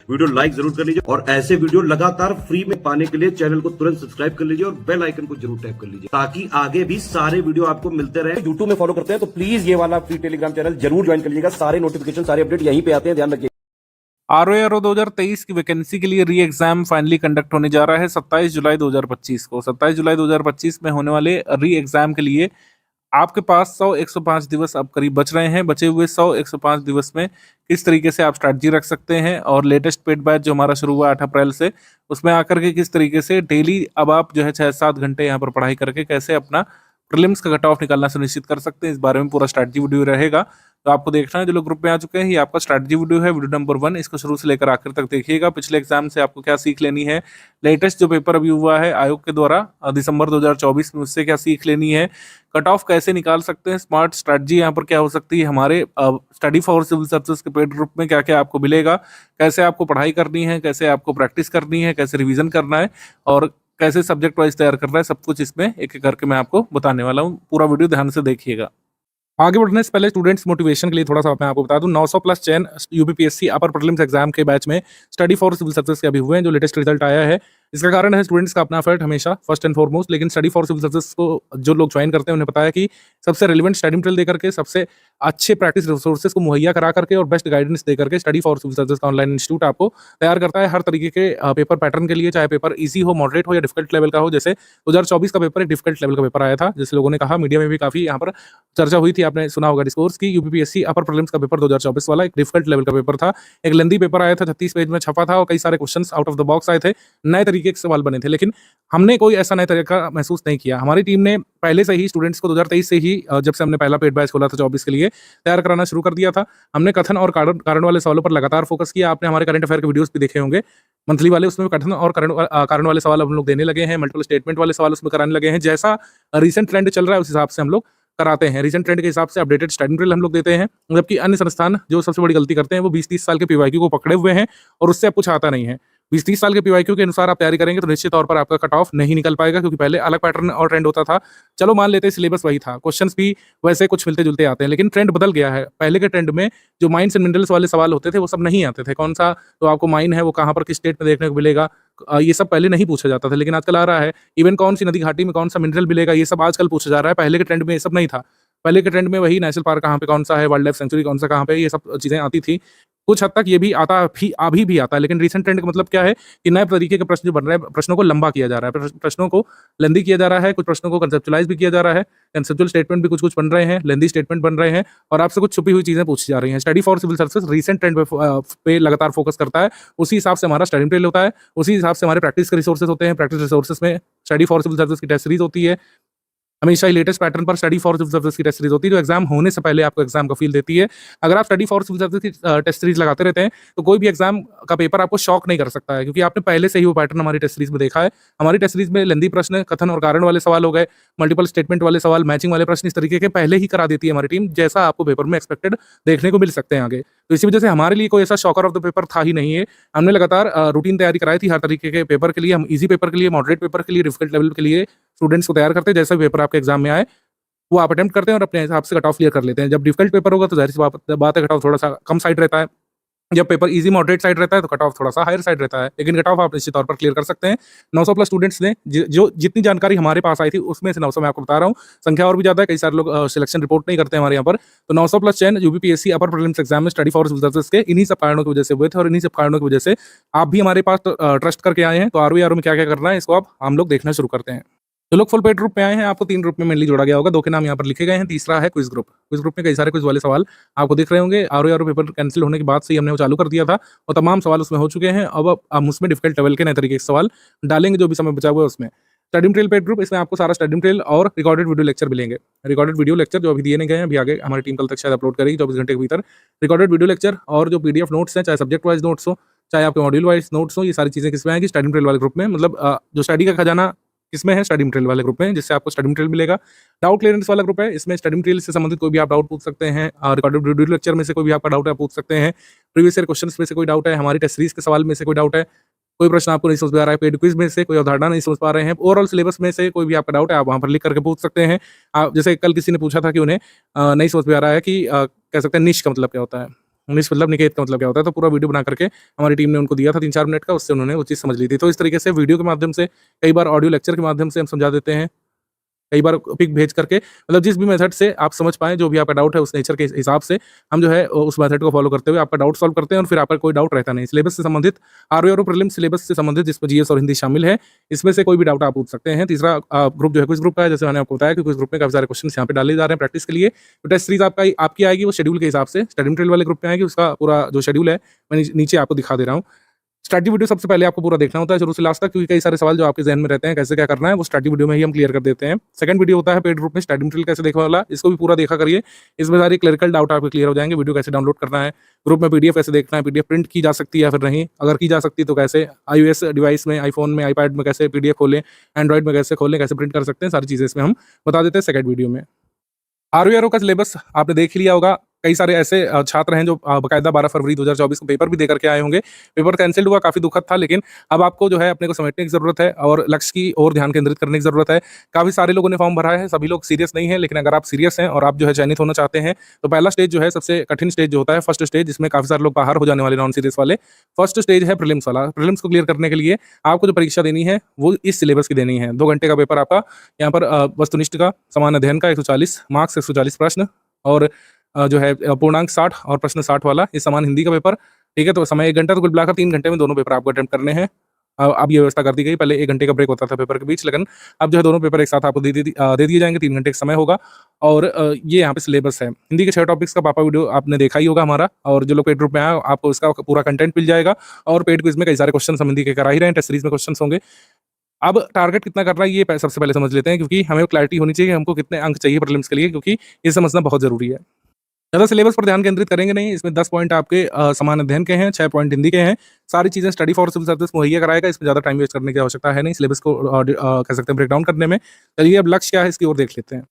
Video like जरूर कर लीजिए और ऐसे वीडियो लगातार फ्री में पाने के लिए चैनल को तुरंत सब्सक्राइब कर लीजिए और बेल आइकन को जरूर टैप कर लीजिए ताकि आगे भी सारे वीडियो आपको मिलते रहे। यूट्यूब में फॉलो करते हैं तो प्लीज ये वाला फ्री टेलीग्राम चैनल जरूर ज्वाइन कर लीजिएगा। सारे नोटिफिकेशन सारे अपडेट यहीं पे आते हैं, ध्यान रखिए। आरओ 2023 की वैकेंसी के लिए री एग्जाम फाइनली कंडक्ट होने जा रहा है 27 जुलाई 2025 को। 27 जुलाई 2025 में होने वाले री एग्जाम के लिए आपके पास 100-105 दिवस अब करीब बच रहे हैं। बचे हुए 100-105 दिवस में किस तरीके से आप स्ट्रैटेजी रख सकते हैं और लेटेस्ट पेड बैच जो हमारा शुरू हुआ 8 अप्रैल से, उसमें आकर के किस तरीके से डेली अब आप जो है 6-7 घंटे यहाँ पर पढ़ाई करके कैसे अपना प्रीलिम्स का कट ऑफ निकालना सुनिश्चित कर सकते हैं, इस बारे में पूरा स्ट्रैटेजी वीडियो रहेगा। तो आपको देखना है, जो लोग ग्रुप में आ चुके हैं, ये आपका स्ट्रैटेजी वीडियो है, वीडियो नंबर 1। इसको शुरू से लेकर आखिर तक देखिएगा। पिछले एग्जाम से आपको क्या सीख लेनी है, लेटेस्ट जो पेपर अभी हुआ है आयोग के द्वारा दिसंबर 2024 में, उससे क्या सीख लेनी है, कट ऑफ कैसे निकाल सकते हैं, स्मार्ट स्ट्रैटेजी यहाँ पर क्या हो सकती है, हमारे स्टडी फॉर सिविल सर्विसेज के पेड ग्रुप में क्या क्या आपको मिलेगा, कैसे आपको पढ़ाई करनी है, कैसे आपको प्रैक्टिस करनी है, कैसे रिविजन करना है और कैसे सब्जेक्ट वाइज तैयार करना है, सब कुछ इसमें एक एक करके मैं आपको बताने वाला हूँ। पूरा वीडियो ध्यान से देखिएगा। आगे बढ़ने से पहले स्टूडेंट्स मोटिवेशन के लिए थोड़ा सा मैं आपको बता दूं, 900 प्लस चयन यूपीपीएससी अपर प्रीलिम्स एग्जाम के बैच में स्टडी फॉर सिविल सर्विसेज के अभी हुए हैं, जो लेटेस्ट रिजल्ट आया है। इसका कारण है स्टूडेंट्स का अपना एफर्ट हमेशा फर्स्ट एंड फॉरमोस्ट, लेकिन स्टडी फॉर सिविल सर्विसेज को जो लोग ज्वाइन करते हैं उन्हें पता है कि सबसे रेलिवेंट स्टडी मटेरियल देकर के, सबसे अच्छे प्रैक्टिस रिसोर्सेज को मुहैया करा करके और बेस्ट गाइडेंस देकर के स्टडी फॉर सिविल सर्विसेज का ऑनलाइन इंस्टीट्यूट आपको तैयार करता है हर तरीके के पेपर पैटर्न के लिए, चाहे पेपर ईजी हो, मॉडरेट हो या डिफिकल्ट लेवल का हो। जैसे 2024 का पेपर एक डिफिकल्ट लेवल का पेपर आया था, जैसे लोगों ने कहा, मीडिया में भी काफी यहाँ पर चर्चा हुई थी, आपने सुना होगा डिस्कोर्स की। यूपीपीएससी अपर प्रीलिम्स का पेपर 2024 वाला एक डिफिकल्ट लेवल का पेपर था, एक लेंदी पेपर आया था, 36 पेज में छपा था और कई सारे questions out of the box आए थे, नए तरीके के सवाल बने थे। लेकिन हमने कोई ऐसा नया तरीका महसूस नहीं किया। हमारी टीम ने पहले से ही स्टूडेंट्स को 2023 से ही, जब से हमने पहला पेड बैच खोला था 24 के लिए, तैयार कराना शुरू कर दिया था। हमने कथन और कारण वाले सवालों पर लगातार फोकस किया। आपने हमारे करंट अफेयर के वीडियोस भी देखे होंगे मंथली वाले, उसमें कथन और कारण वाले सवाल हम लोग देने लगे हैं, मल्टीपल स्टेटमेंट वाले सवाल उसमें कराने लगे हैं। जैसा रीसेंट ट्रेंड चल रहा है उस हिसाब से हम लोग कराते हैं। रीसेंट ट्रेंड के हिसाब से अपडेटेड स्टडी मटेरियल हम लोग देते हैं, जबकि अन्य संस्थान जो सबसे बड़ी गलती करते हैं वो 20-30 साल के पीवाईक्यू को पकड़े हुए हैं और उससे अब कुछ आता नहीं है। 20-30 साल के पीवाईक्यू के अनुसार आप तैयारी करेंगे तो निश्चित तौर पर आपका कट ऑफ नहीं निकल पाएगा, क्योंकि पहले अलग पैटर्न और ट्रेंड होता था। चलो मान लेते हैं सिलेबस वही था, क्वेश्चंस भी वैसे कुछ मिलते जुलते आते हैं, लेकिन ट्रेंड बदल गया है। पहले के ट्रेंड में जो माइंस एंड मिनरल्स वाले सवाल होते थे वो सब नहीं आते थे। कौन सा तो आपको माइन है वो कहाँ पर किस स्टेट में देखने को मिलेगा, ये सब पहले नहीं पूछा जाता था, लेकिन आजकल आ रहा है। इवन कौन सी नदी घाटी में कौन सा मिनरल मिलेगा, ये सब आजकल पूछा जा रहा है। पहले के ट्रेंड में ये सब नहीं था। पहले के ट्रेंड में वही नेशनल पार्क कहाँ पे कौन सा है, वाइल्ड लाइफ सेंचुरी कौन सा कहाँ पे, ये सब चीजें आती थी। कुछ हद तक ये भी आता भी अभी भी आता है, लेकिन रीसेंट ट्रेंड का मतलब क्या है कि नए तरीके के प्रश्न जो बन रहे हैं, प्रश्नों को लंबा किया जा रहा है, प्रश्नों को लेंदी किया जा रहा है, कुछ प्रश्नों को कंसेप्चुअलाइज भी किया जा रहा है। कंसेप्चुअल स्टेटमेंट भी कुछ कुछ बन रहे हैं, लेंदी स्टेटमेंट बन रहे हैं और आपसे कुछ छुपी हुई चीजें पूछी जा रही हैं। Study for civil services recent trend पे लगातार फोकस करता है, उसी हिसाब से हमारा स्टडी मटेरियल होता है, उसी हिसाब से हमारे प्रैक्टिस के रिसोर्सेज होते हैं। प्रैक्टिस रिसोर्सेज में स्टडी फॉर सिविल सर्विसेज की टेस्ट सीरीज होती है, हमेशा ही लेटेस्ट पैटर्न पर स्टडी फॉर सिविल सर्विसेज की टेस्ट सीरीज होती है, जो एग्जाम होने से पहले आपको एग्जाम का फील देती है। अगर आप स्टडी फॉर सिविल सर्विसेज की टेस्ट सीरीज लगाते रहते हैं तो कोई भी एग्जाम का पेपर आपको शॉक नहीं कर सकता है, क्योंकि आपने पहले से ही वो पैटर्न हमारी टेस्ट सीरीज में देखा है। हमारी टेस्ट सीरीज में लेंदी प्रश्न, कथन और कारण वाले सवाल हो गए, मल्टीपल स्टेटमेंट वाले सवाल, मैचिंग वाले प्रश्न, इस तरीके के पहले ही करा देती है हमारी टीम, जैसा आपको पेपर में एक्सपेक्टेड देखने को मिल सकते हैं आगे। तो इसी वजह से हमारे लिए कोई ऐसा शॉकर ऑफ द पेपर था ही नहीं है। हमने लगातार रूटीन तैयारी कराई थी हर तरीके के पेपर के लिए। हम इजी पेपर के लिए, मॉडरेट पेपर के लिए, डिफिकल्ट लेवल के लिए स्टूडेंट्स को तैयार करते हैं। जैसा पेपर आपके एग्जाम में आए वो आप अटेम्प्ट करते हैं और अपने हिसाब से कट ऑफ क्लियर कर लेते हैं। जब डिफिकल्ट पेपर होगा तो जाहिर सी बात है कट ऑफ थोड़ा सा कम साइड रहता है। जब पेपर इजी मॉडरेट साइड रहता है तो कट ऑफ थोड़ा सा हायर साइड रहता है, लेकिन कट ऑफ आप निश्चित तौर पर क्लियर कर सकते हैं। 900 प्लस स्टूडेंट्स ने जो जितनी जानकारी हमारे पास आई थी उसमें से 900 मैं आपको बता रहा हूँ, संख्या और भी ज्यादा है, कई सारे लोग सिलेक्शन रिपोर्ट नहीं करते हैं हमारे यहाँ पर। तो 900 प्लस चयन यूपीपीएससी अपर प्रीलिम्स एग्जाम में स्टडी फॉर सिविल सर्विसेज के इन्हीं सब कारणों की वजह से हुए थे और इन्हीं सब कारणों की वजह से आप भी हमारे पास ट्रस्ट करके आए हैं। तो आरओ में क्या क्या करना है इसको अब हम लोग देखना शुरू करते हैं। जो लोग फुल पेड ग्रुप में आए हैं, आपको 3 ग्रुप में मेनली जोड़ा गया होगा, 2 के नाम यहाँ पर लिखे गए हैं, तीसरा है क्विज ग्रुप। क्विज ग्रुप में कई सारे क्विज वाले सवाल आपको दिख रहे होंगे। आरओ पेपर कैंसिल होने के बाद से ही हमने वो चालू कर दिया था और तमाम सवाल उसमें हो चुके हैं। अब हम उसमें डिफिकल्ट लेवल के नए तरीके के सवाल डालेंगे जो भी समय बचा हुआ है उसमें। स्टडी मटेरियल पेड ग्रुप, इसमें आपको सारा स्टडी मटेरियल और रिकॉर्डेड वीडियो लेक्चर मिलेंगे। रिकॉर्डेड वीडियो लेक्चर जो अभी दिए नहीं गए हैं, अभी आगे हमारी टीम कल तक शायद अपलोड करेगी 24 घंटे के भीतर। रिकॉर्डेड वीडियो लेक्चर और जो पीडीएफ नोट्स हैं, चाहे सब्जेक्ट वाइज नोट्स हो, चाहे आपके मॉड्यूल वाइज नोट्स हो, ये सारी चीजें किसमें आएंगी? स्टडी मटेरियल वाले ग्रुप में। मतलब जो स्टडी का खजाना किसमें है? स्टडी मटेरियल वाले ग्रुप में, जिससे आपको स्टडी मटेरियल मिलेगा। डाउट क्लियरेंस वाला ग्रुप है, इसमें स्टडी मटेरियल से संबंधित कोई भी आप डाउट पूछ सकते हैं। रिकॉर्डेड वीडियो लेक्चर में से कोई भी आपका डाउट है पूछ सकते हैं। प्रीवियस ईयर क्वेश्चंस में से कोई डाउट है, हमारी टेस्ट सीरीज के सवाल में से कोई डाउट है, कोई प्रश्न आपको नहीं समझ में आ रहा है, पेड क्विज में से कोई अवधारणा नहीं समझ पा रहे हैं, ओवरऑल सिलेबस में से कोई भी आपका डाउट है, आप वहां पर लिख करके पूछ सकते हैं। आप जैसे कल किसी ने पूछा था कि उन्हें नहीं समझ में आ रहा है कि कह सकते हैं निश का मतलब क्या होता है। निष्पल्लव निकेत का मतलब क्या होता है, तो पूरा वीडियो बना करके हमारी टीम ने उनको दिया था 3-4 मिनट का, उससे उन्होंने वो चीज़ समझ ली थी। तो इस तरीके से वीडियो के माध्यम से, कई बार ऑडियो लेक्चर के माध्यम से हम समझा देते हैं, कई बार पिक भेज करके, मतलब जिस भी मेथड से आप समझ पाएँ, जो भी आपका डाउट है उस नेचर के हिसाब से हम जो है उस मेथड को फॉलो करते हुए आपका डाउट सॉल्व करते हैं और फिर आपका कोई डाउट रहता नहीं। सिलेबस से संबंधित, आरओ और प्रीलिम्स सिलेबस से संबंधित, जिसमें जीएस और हिंदी शामिल है, इसमें से कोई भी डाउट आप पूछ सकते हैं। तीसरा ग्रुप जो है क्विज़ ग्रुप का है, जैसे मैंने आपको बताया कि क्विज़ ग्रुप में काफ़ी सारे क्वेश्चंस यहाँ पे डाले जा रहे हैं प्रैक्टिस के लिए। तो टेस्ट सीरीज़ आपकी आएगी वो शेड्यूल के हिसाब से, स्टडी मटेरियल वाले ग्रुप में आएगी, उसका पूरा जो शेड्यूल है मैं नीचे आपको दिखा दे रहा हूँ। स्टडी वीडियो सबसे पहले आपको पूरा देखना होता है शुरू से लास्ट तक, क्योंकि कई सारे सवाल जो आपके ज़हन में रहते हैं, कैसे क्या करना है, वो स्टडी वीडियो में ही हम क्लियर कर देते हैं। सेकंड वीडियो होता है पेड ग्रुप में स्टडी मटेरियल कैसे देखने वाला, इसको भी पूरा देखा करिए। इसमें सारी क्लरिकल डाउट आपके क्लियर हो जाएंगे। वीडियो कैसे डाउनलोड करना है, ग्रुप में पीडीएफ कैसे देखना है, पीडीएफ प्रिंट की जा सकती है या फिर नहीं, अगर की जा सकती है तो कैसे, आईओएस डिवाइस में, आईफोन में, आईपैड में कैसे पीडीएफ खोलें, एंड्रॉइड में कैसे खोलें, कैसे प्रिंट कर सकते हैं, सारी चीज़ें इसमें हम बता देते हैं सेकंड वीडियो में। आरओ का सिलेबस आपने देख लिया होगा। कई सारे ऐसे छात्र हैं जो बाकायदा 12 फरवरी 2024 को पेपर भी दे करके आए होंगे। पेपर कैंसल्ड हुआ, काफ़ी दुखद था, लेकिन अब आपको जो है अपने को समेटने की ज़रूरत है और लक्ष्य की ओर ध्यान केंद्रित करने की ज़रूरत है। काफ़ी सारे लोगों ने फॉर्म भरा है, सभी लोग सीरियस नहीं है, लेकिन अगर आप सीरियस हैं और आप जो है चयनित होना चाहते हैं, तो पहला स्टेज जो है सबसे कठिन स्टेज जो होता है, फर्स्ट स्टेज, जिसमें काफ़ी सारे लोग बाहर हो जाने वाले नॉन सीरियस वाले। फर्स्ट स्टेज है प्रीलिम्स वाला। प्रीलिम्स को क्लियर करने के लिए आपको जो परीक्षा देनी है वो इस सिलेबस की देनी है। 2 घंटे का पेपर आपका यहाँ पर वस्तुनिष्ठ का, समान अध्ययन का 140 मार्क्स, 140 प्रश्न और जो है पूर्णांक 60 और प्रश्न 60 वाला, ये समान हिंदी का पेपर। ठीक है, तो समय 1 घंटा, तो कुल मिलाकर 3 घंटे में दोनों पेपर आपको अटेम्प्ट करने हैं। अब ये व्यवस्था कर दी गई, पहले 1 घंटे का ब्रेक होता था पेपर के बीच, लेकिन अब जो है दोनों पेपर एक साथ आपको दे दिए जाएंगे। 3 घंटे का समय होगा और ये यहाँ पे सिलेबस है। हिंदी के 6 टॉपिक्स का पापा वीडियो आपने देखा ही होगा हमारा, और जो लोग पेड ग्रुप में आए आपको इसका पूरा कंटेंट मिल जाएगा। और पेड क्विज में कई सारे क्वेश्चन हम हिंदी के करा ही रहे हैं, टेस्ट सीरीज में क्वेश्चन होंगे। अब टारगेट कितना करना है ये सबसे पहले समझ लेते हैं, क्योंकि हमें क्लैरिटी होनी चाहिए हमको कितने अंक चाहिए प्रीलिम्स के लिए, क्योंकि ये समझना बहुत जरूरी है। ज़्यादा सिलेबस पर ध्यान केंद्रित करेंगे नहीं, इसमें 10 पॉइंट आपके समान अध्ययन के हैं, 6 पॉइंट हिंदी के हैं। सारी चीज़ें स्टडी फॉर सिविल सर्विस मुहैया कराएगा, इसमें ज़्यादा टाइम वेस्ट करने की आवश्यकता है नहीं सिलेबस को कह सकते हैं ब्रेक डाउन करने में। चलिए अब लक्ष्य क्या है इसकी ओर देख लेते हैं।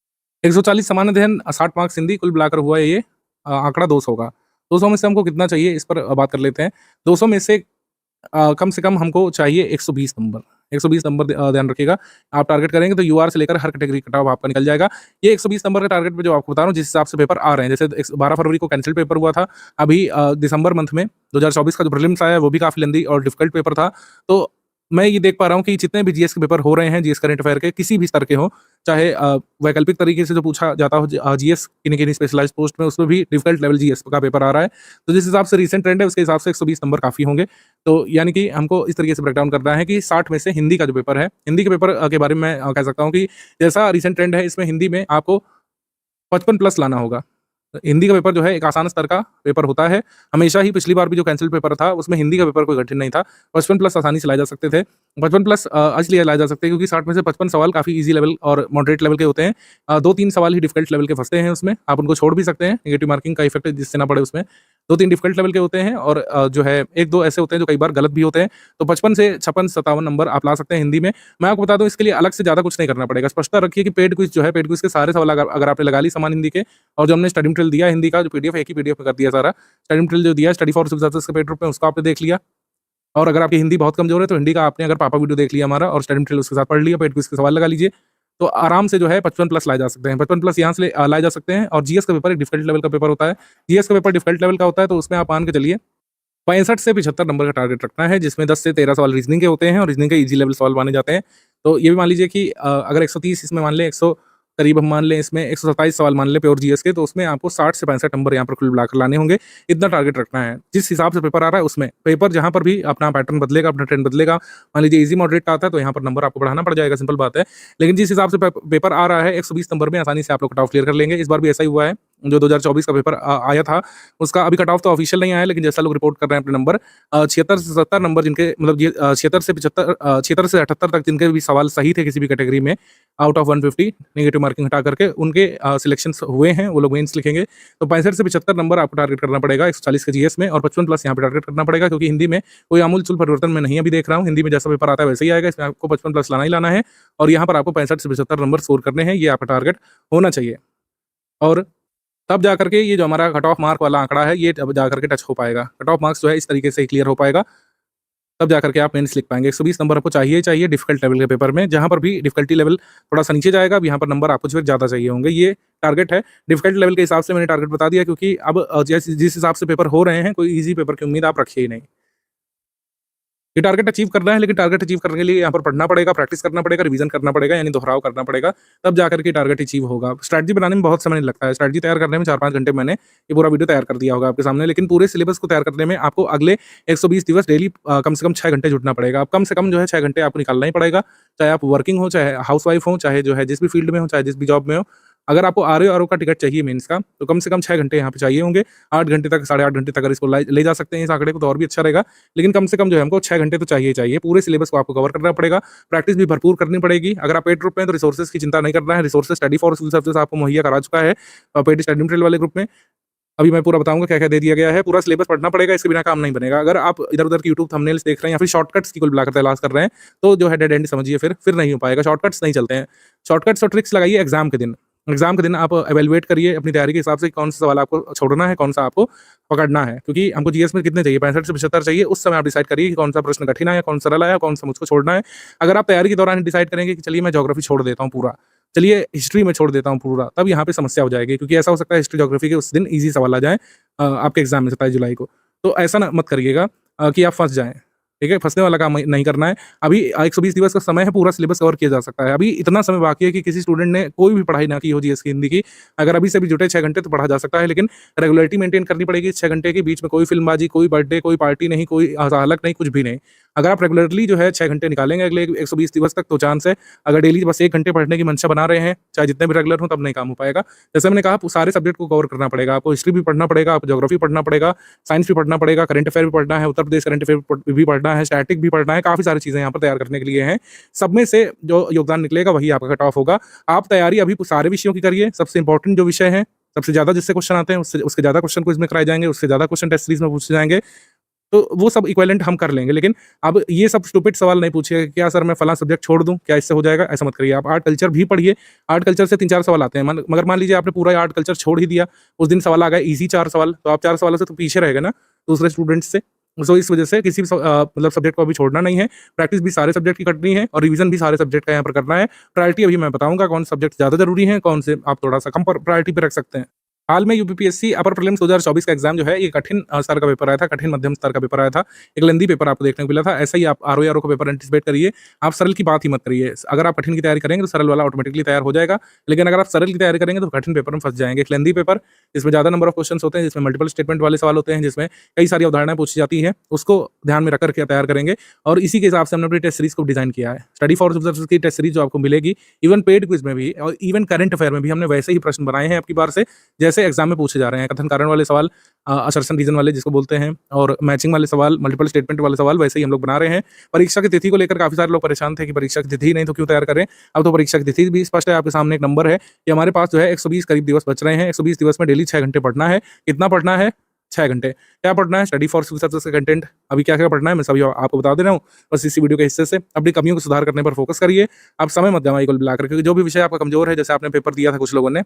140 समान अध्ययन, 60 मार्क्स हिंदी, कुल मिलाकर हुआ है ये आंकड़ा 200 का। 200 में से हमको कितना चाहिए इस पर बात कर लेते हैं। 200 में से कम से कम हमको चाहिए 120 नंबर। 120 नंबर ध्यान रखिएगा। आप टारगेट करेंगे तो यूआर से लेकर हर कैटेगरी कट ऑफ आपका निकल जाएगा। ये 120 नंबर के टारगेट पे जो आपको बता रहा हूँ, जिस हिसाब से पेपर आ रहे हैं, जैसे 12 फरवरी को कैंसिल पेपर हुआ था, अभी दिसंबर मंथ में 2024 का जो प्रीलिम्स आया है वो भी काफ़ी लेंदी और डिफिकल्ट पेपर था। तो मैं ये देख पा रहा हूँ कि जितने भी जीएस के पेपर हो रहे हैं, जीएस करंट अफेयर के किसी भी स्तर के हों, चाहे वैकल्पिक तरीके से जो पूछा जाता हो जीएस किन्हीं स्पेशलाइज्ड पोस्ट में, उसमें भी डिफिकल्ट लेवल जीएस का पेपर आ रहा है। तो जिस हिसाब से रिसेंट ट्रेंड है उसके हिसाब से 120 नंबर काफ़ी होंगे। तो यानी कि हमको इस तरीके से ब्रेकडाउन करना है कि 60 में से हिंदी का जो पेपर है, हिंदी के पेपर के बारे में मैं कह सकता हूँ कि जैसा रिसेंट ट्रेंड है, इसमें हिंदी में आपको 55 प्लस लाना होगा। हिंदी का पेपर जो है एक आसान स्तर का पेपर होता है। हमेशा ही पिछली बार भी जो कैंसिल पेपर था उसमें हिंदी का पेपर कोई कठिन नहीं था। 55 प्लस आसानी से लाए जा सकते थे। 55 प्लस इसलिए लाए जा सकते हैं क्योंकि 60 में से 55 सवाल काफ़ी ईजी लेवल और मॉडरेट लेवल के होते हैं। 2-3 सवाल ही डिफिकल्ट लेवल के फंसते हैं उसमें, आप उनको छोड़ भी सकते हैं, नेगेटिव मार्किंग का इफेक्ट जिससे ना पड़े उसमें। 2-3 डिफिकल्ट लेवल के होते हैं और जो है 1-2 ऐसे होते हैं जो कई बार गलत भी होते हैं। तो 55 से 56-57 नंबर आप ला सकते हैं हिंदी में। मैं आपको बता दूं, इसके लिए अलग से ज़्यादा कुछ नहीं करना पड़ेगा। स्पष्टता रखिए कि पेड क्विज जो है, पेड क्विज के सारे सवाल अगर आपने लगा ली समान हिंदी के, और जो हमने स्टडी मटेरियल दिया हिंदी का, जो पीडीएफ एक ही पीडीएफ में कर दिया सारा, स्टडी मटेरियल जो दिया स्टडी फॉर सिविल सर्विस के पेड ग्रुप में, उसको आपने देख लिया। और अगर आपकी हिंदी बहुत कमजोर है तो हिंदी का आपने अगर पापा वीडियो देख लिया हमारा और स्टडी मटेरियल उसके साथ पढ़ लिया, पेड क्विज के सवाल लगा लीजिए, तो आराम से जो है 55 प्लस लाए जा सकते हैं। 55 प्लस यहाँ से लाए जा सकते हैं। और जीएस का पेपर एक डिफिकल्ट लेवल का पेपर होता है। जीएस का पेपर डिफिकल्ट लेवल का होता है, तो उसमें आप मान के चलिए 65 से 75 नंबर का टारगेट रखना है, जिसमें 10 से 13 सवाल रीजनिंग के होते हैं और रीजनिंग के इजी लेवल सवाल माने जाते हैं। तो ये भी मान लीजिए कि अगर 130 इसमें मान लें, 100 करीब हम मान लें, इसमें 127 सवाल मान लें प्योर जीएस के, तो उसमें आपको 60 से 65 नंबर यहाँ पर कुल मिलाकर लाने होंगे। इतना टारगेट रखना है। जिस हिसाब से पेपर आ रहा है उसमें, पेपर जहाँ पर भी अपना पैटर्न बदलेगा, अपना ट्रेंड बदलेगा, मान लीजिए इजी मॉडरेट का आता है तो यहाँ पर नंबर आपको बढ़ाना पड़ जाएगा, सिंपल बात है। लेकिन जिस हिसाब से पेपर आ रहा है 120 नंबर में आसानी से आप लोग कट ऑफ क्लियर कर लेंगे। इस बार भी ऐसा ही हुआ है। जो 2024 का पेपर आया था उसका अभी कट ऑफ तो ऑफिशियल नहीं आया, लेकिन जैसा लोग रिपोर्ट कर रहे हैं अपने नंबर 76 से 70 नंबर जिनके, मतलब 76 से 75, 76 से 78 तक जिनके भी सवाल सही थे किसी भी कैटेगरी में, आउट ऑफ 150 नेगेटिव मार्किंग हटा करके उनके सिलेक्शंस हुए हैं, वो लोग मेंस लिखेंगे। तो 65 से 75 नंबर आपको टारगेट करना पड़ेगा 140 के जीएस में, और 55 प्लस यहाँ पे टारगेट करना पड़ेगा, क्योंकि हिंदी में कोई आमूल-चूल परिवर्तन मैं नहीं अभी देख रहा हूँ। हिंदी में जैसा पेपर आता है वैसे ही आएगा, इसमें आपको 55 प्लस लाना ही लाना है, और यहाँ पर आपको 65 से 75 नंबर स्कोर करने हैं, ये आपका टारगेट होना चाहिए। और तब जाकर के ये जो हमारा कट ऑफ मार्क वाला आंकड़ा है, ये तब जाकर के टच हो पाएगा। कट ऑफ मार्क्स जो है इस तरीके से क्लियर हो पाएगा। तब जाकर के आप मेंस लिख पाएंगे। 120 नंबर आपको चाहिए ही चाहिए डिफिकल्ट लेवल के पेपर में। जहाँ पर भी डिफिकल्टी लेवल थोड़ा सा नीचे जाएगा, अब यहाँ पर नंबर आपको जो है ज़्यादा चाहिए होंगे। ये टारगेट है। डिफिकल्ट लेवल के हिसाब से मैंने टारगेट बता दिया, क्योंकि अब जिस हिसाब से पेपर हो रहे हैं, कोई ईजी पेपर की उम्मीद आप रखिए ही नहीं। ये टारगेट अचीव करना है, लेकिन टारगेट अचीव करने के लिए यहाँ पर पढ़ना पड़ेगा, प्रैक्टिस करना पड़ेगा, रिवीजन करना पड़ेगा, यानी दोहराव करना पड़ेगा, तब जाकर के टारगेट अचीव होगा। स्ट्रैटेजी बनाने में बहुत समय नहीं लगता है। स्ट्रैटेजी तैयार करने में 4-5 घंटे मैंने ये पूरा वीडियो तैयार कर दिया होगा आपके सामने, लेकिन पूरे सिलेबस को तैयार करने में आपको अगले 120 दिवस डेली कम से कम 6 घंटे जुटना पड़ेगा। अब कम से कम जो है 6 घंटे आपको निकालना ही पड़ेगा, चाहे आप वर्किंग हो, चाहे हाउसवाइफ हो, चाहे जो है जिस भी फील्ड में हो, चाहे जिस भी जॉब में हो। अगर आपको आरओ का टिकट चाहिए मेंस का, तो कम से कम 6 घंटे यहाँ पे चाहिए होंगे। 8 घंटे तक, 8.5 घंटे तक अगर इसको ले जा सकते हैं इस आंकड़े को, तो और भी अच्छा रहेगा। लेकिन कम से कम जो है हमको 6 घंटे तो चाहिए ही चाहिए। पूरे सिलेबस को आपको कवर करना पड़ेगा, प्रैक्टिस भी भरपूर करनी पड़ेगी। अगर आप पेड ग्रुप में हैं तो रिसोर्सेज की चिंता नहीं करना है। Resources study for civil services आपको मुहैया करा चुका है पेड स्टडी मटेरियल वाले ग्रुप में। अभी मैं पूरा बताऊंगा क्या क्या दे दिया गया है। पूरा सिलेबस पढ़ना पड़ेगा, इसके बिना काम नहीं बनेगा। अगर आप इधर उधर की यूट्यूब थंबनेल्स देख रहे हैं या फिर शॉर्टकट्स की कुल मिलाकर तलाश कर रहे हैं, तो जो है डेड एंड समझिए, फिर नहीं हो पाएगा। शॉर्टकट्स नहीं चलते हैं। शॉर्टकट्स और ट्रिक्स लगाइए एग्जाम के दिन। एग्जाम के दिन आप एवेलुएट करिए अपनी तैयारी के हिसाब से, कौन सा सवाल आपको छोड़ना है, कौन सा आपको पकड़ना है। क्योंकि हमको जीएस में कितने चाहिए, 65 से 75 चाहिए। उस समय आप डिसाइड करिए कि कौन सा प्रश्न कठिन है, कौन सा सरल है, कौन सा मुझको छोड़ना है। अगर आप तैयारी के दौरान डिसाइड करेंगे कि चलिए मैं ज्योग्राफी छोड़ देता हूँ पूरा, चलिए हिस्ट्री में छोड़ देता हूँ पूरा, तब यहाँ पे समस्या हो जाएगी। क्योंकि ऐसा हो सकता है हिस्ट्री ज्योग्राफी के उस दिन ईजी सवाल आ जाए आपके एग्जाम में 27 जुलाई को। तो ऐसा ना मत करिएगा कि आप फंस जाएं। ठीक है, फंसने वाला काम नहीं करना है। अभी 120 दिवस का समय है, पूरा सिलेबस कवर किया जा सकता है। अभी इतना समय बाकी है कि किसी स्टूडेंट ने कोई भी पढ़ाई ना की हो जीएस की, हिंदी की, अगर अभी से भी जुटे 6 घंटे तो पढ़ा जा सकता है। लेकिन रेगुलरिटी मेंटेन करनी पड़ेगी। 6 घंटे के बीच में कोई फिल्मबाजी, कोई बर्थडे, कोई पार्टी नहीं, कोई हलक नहीं, कुछ भी नहीं। अगर आप रेगुलरली जो है 6 घंटे निकालेंगे अगले 120 दिवस तक, तो चांस है। अगर डेली बस 1 घंटे पढ़ने की मंशा बना रहे हैं, चाहे जितने भी रेगुलर हो, तब नहीं काम हो पाएगा। जैसे मैंने कहा, सारे सब्जेक्ट को कवर करना पड़ेगा। आपको हिस्ट्री भी पढ़ना पड़ेगा, आपको ज्योग्राफी पढ़ना पड़ेगा, साइंस भी पढ़ना पड़ेगा, करंट अफेयर भी पढ़ना है, उत्तर प्रदेश करंट अफेयर भी पढ़ना है, स्टैटिक भी पढ़ना है। काफी सारी चीजें यहाँ पर तैयार करने के लिए हैं। सब में से जो योगदान निकलेगा वही आपका कट ऑफ होगा। आप तैयारी अभी सारे विषयों की करिए। सबसे इंपॉर्टेंट जो विषय है, सबसे ज्यादा जिससे क्वेश्चन आते हैं, उसके ज्यादा क्वेश्चन क्विज में कराए जाएंगे, उससे ज्यादा क्वेश्चन टेस्ट सीरीज में पूछे जाएंगे, तो वो सब इक्विवेलेंट हम कर लेंगे। लेकिन अब ये सब स्टूपिड सवाल नहीं पूछिएगा, क्या सर मैं फला सब्जेक्ट छोड़ दूं, क्या इससे हो जाएगा, ऐसा मत करिए। आप आर्ट कल्चर भी पढ़िए। आर्ट कल्चर से 3-4 सवाल आते हैं, मगर मान लीजिए आपने पूरा आर्ट कल्चर छोड़ ही दिया, उस दिन सवाल आ गए इजी 4 सवाल, तो आप 4 सवालों से तो पीछे रह गए ना दूसरे स्टूडेंट्स से। सो इस वजह से किसी भी मतलब सब्जेक्ट को अभी छोड़ना नहीं है। प्रैक्टिस भी सारे सब्जेक्ट की करनी है और रिवीजन भी सारे सब्जेक्ट का यहाँ पर करना है। प्रायोरिटी अभी मैं बताऊंगा कौन सब्जेक्ट ज्यादा जरूरी है, कौन से आप थोड़ा सा कम प्रायोरिटी पे रख सकते हैं। हाल में यूपीपीएससी अपर प्रीलिम्स 2024 का एग्जाम जो है, ये कठिन स्तर का पेपर आया था, कठिन मध्यम स्तर का पेपर आया था। एक लेंदी पेपर आपको देखने को मिला था। ऐसा ही आप आरओ का पेपर एंटिसिपेट करिए। आप सरल की बात ही मत करिए। अगर आप कठिन की तैयारी करेंगे तो सरल वाला ऑटोमेटिकली तैयार हो जाएगा। लेकिन अगर आप सरल की तैयारी करेंगे तो कठिन पेपर में फंस जाएंगे। एक लेंदी पेपर जिसमें ज्यादा नंबर ऑफ क्वेश्चन होते हैं, जिसमें मल्टीपल स्टेटमेंट वाले सवाल होते हैं, जिसमें कई सारी अवधारणाएं पूछी जाती है, उसको ध्यान में रख करके तैयार करेंगे। और इसी के हिसाब से हमने अपनी टेस्ट सीरीज को डिजाइन किया है। स्टडी फॉर सिविल की टेस्ट सीरीज जो आपको मिलेगी, इवन पेड क्विज में भी और इवन करंट अफेयर में भी हमने वैसे ही प्रश्न बनाए हैं आपकी बार से, जैसे एग्जाम में पूछे जा रहे हैं। कथन कारण वाले सवाल, असर्शन रीजन वाले जिसको बोलते हैं, और मैचिंग वाले सवाल, मल्टीपल स्टेटमेंट वाले सवाल वैसे ही हम लोग बना रहे हैं। परीक्षा की तिथि को लेकर काफी सारे लोग परेशान थे कि परीक्षा की तिथि नहीं तो क्यों तैयार करें। अब तो परीक्षा की तिथि भी स्पष्ट है, आपके सामने एक नंबर है कि हमारे पास जो है 120 करीब दिवस बच रहे हैं। 120 दिवस में डेली 6 घंटे पढ़ना है। कितना पढ़ना है? 6 घंटे। क्या पढ़ना है? स्टडी फॉर सिविल सर्विसेज का कंटेंट। अभी क्या क्या पढ़ना है मैं सभी आपको बता दे रहा हूँ। बस इसी वीडियो के हिस्से से अपनी कमियों को सुधार करने पर फोकस करिए। आप समय मत गवाइए कुल मिलाकर, क्योंकि जो भी विषय आपका कमजोर है, जैसे आपने पेपर दिया था कुछ लोगों ने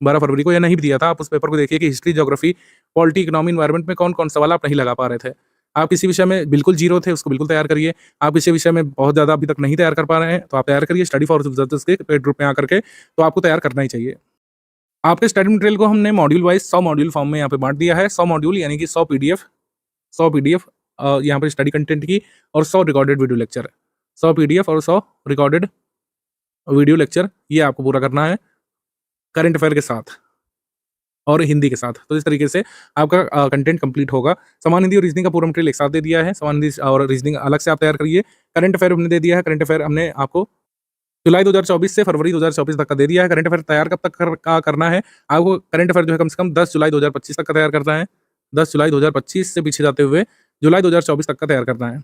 12 फरवरी को, या नहीं भी दिया था, आप उस पेपर को देखिए कि history, geography, polity, economy, environment में कौन कौन सवाल आप नहीं लगा पा रहे थे। आप किसी विषय में बिल्कुल जीरो थे, उसको बिल्कुल तैयार करिए। आप किसी विषय में बहुत ज्यादा अभी तक नहीं तैयार कर पा रहे हैं, तो आप तैयार करिए स्टडी फॉर सिविल के पेड ग्रुप में आकर के। तो आपको तैयार करना ही चाहिए। आपके स्टडी मटेरियल को हमने मॉड्यूल वाइज 100 मॉड्यूल फॉर्म में यहाँ पे बांट दिया है। 100 मॉड्यूल यानी कि 100 पीडीएफ यहाँ पर स्टडी कंटेंट की, और 100 रिकॉर्डेड वीडियो लेक्चर। 100 पीडीएफ और 100 रिकॉर्डेड वीडियो लेक्चर, ये आपको पूरा करना है करंट अफेयर के साथ और हिंदी के साथ। तो इस तरीके से आपका कंटेंट कंप्लीट होगा। समान हिंदी और रीजनिंग का पूरा मटेरियल एक साथ दे दिया है। समान हिंदी और रीजनिंग अलग से आप तैयार करिए। करंट अफेयर हमने दे दिया है। करंट अफेयर हमने आपको जुलाई 2024 से फरवरी 2024 तक का दे दिया है। करंट अफेयर तैयार कब तक का करना है आपको? करंट अफेयर जो है कम से कम 10 जुलाई 2025 तक का तैयार करना है। 10 जुलाई 2025 से पीछे जाते हुए जुलाई 2024 तक का तैयार करना है।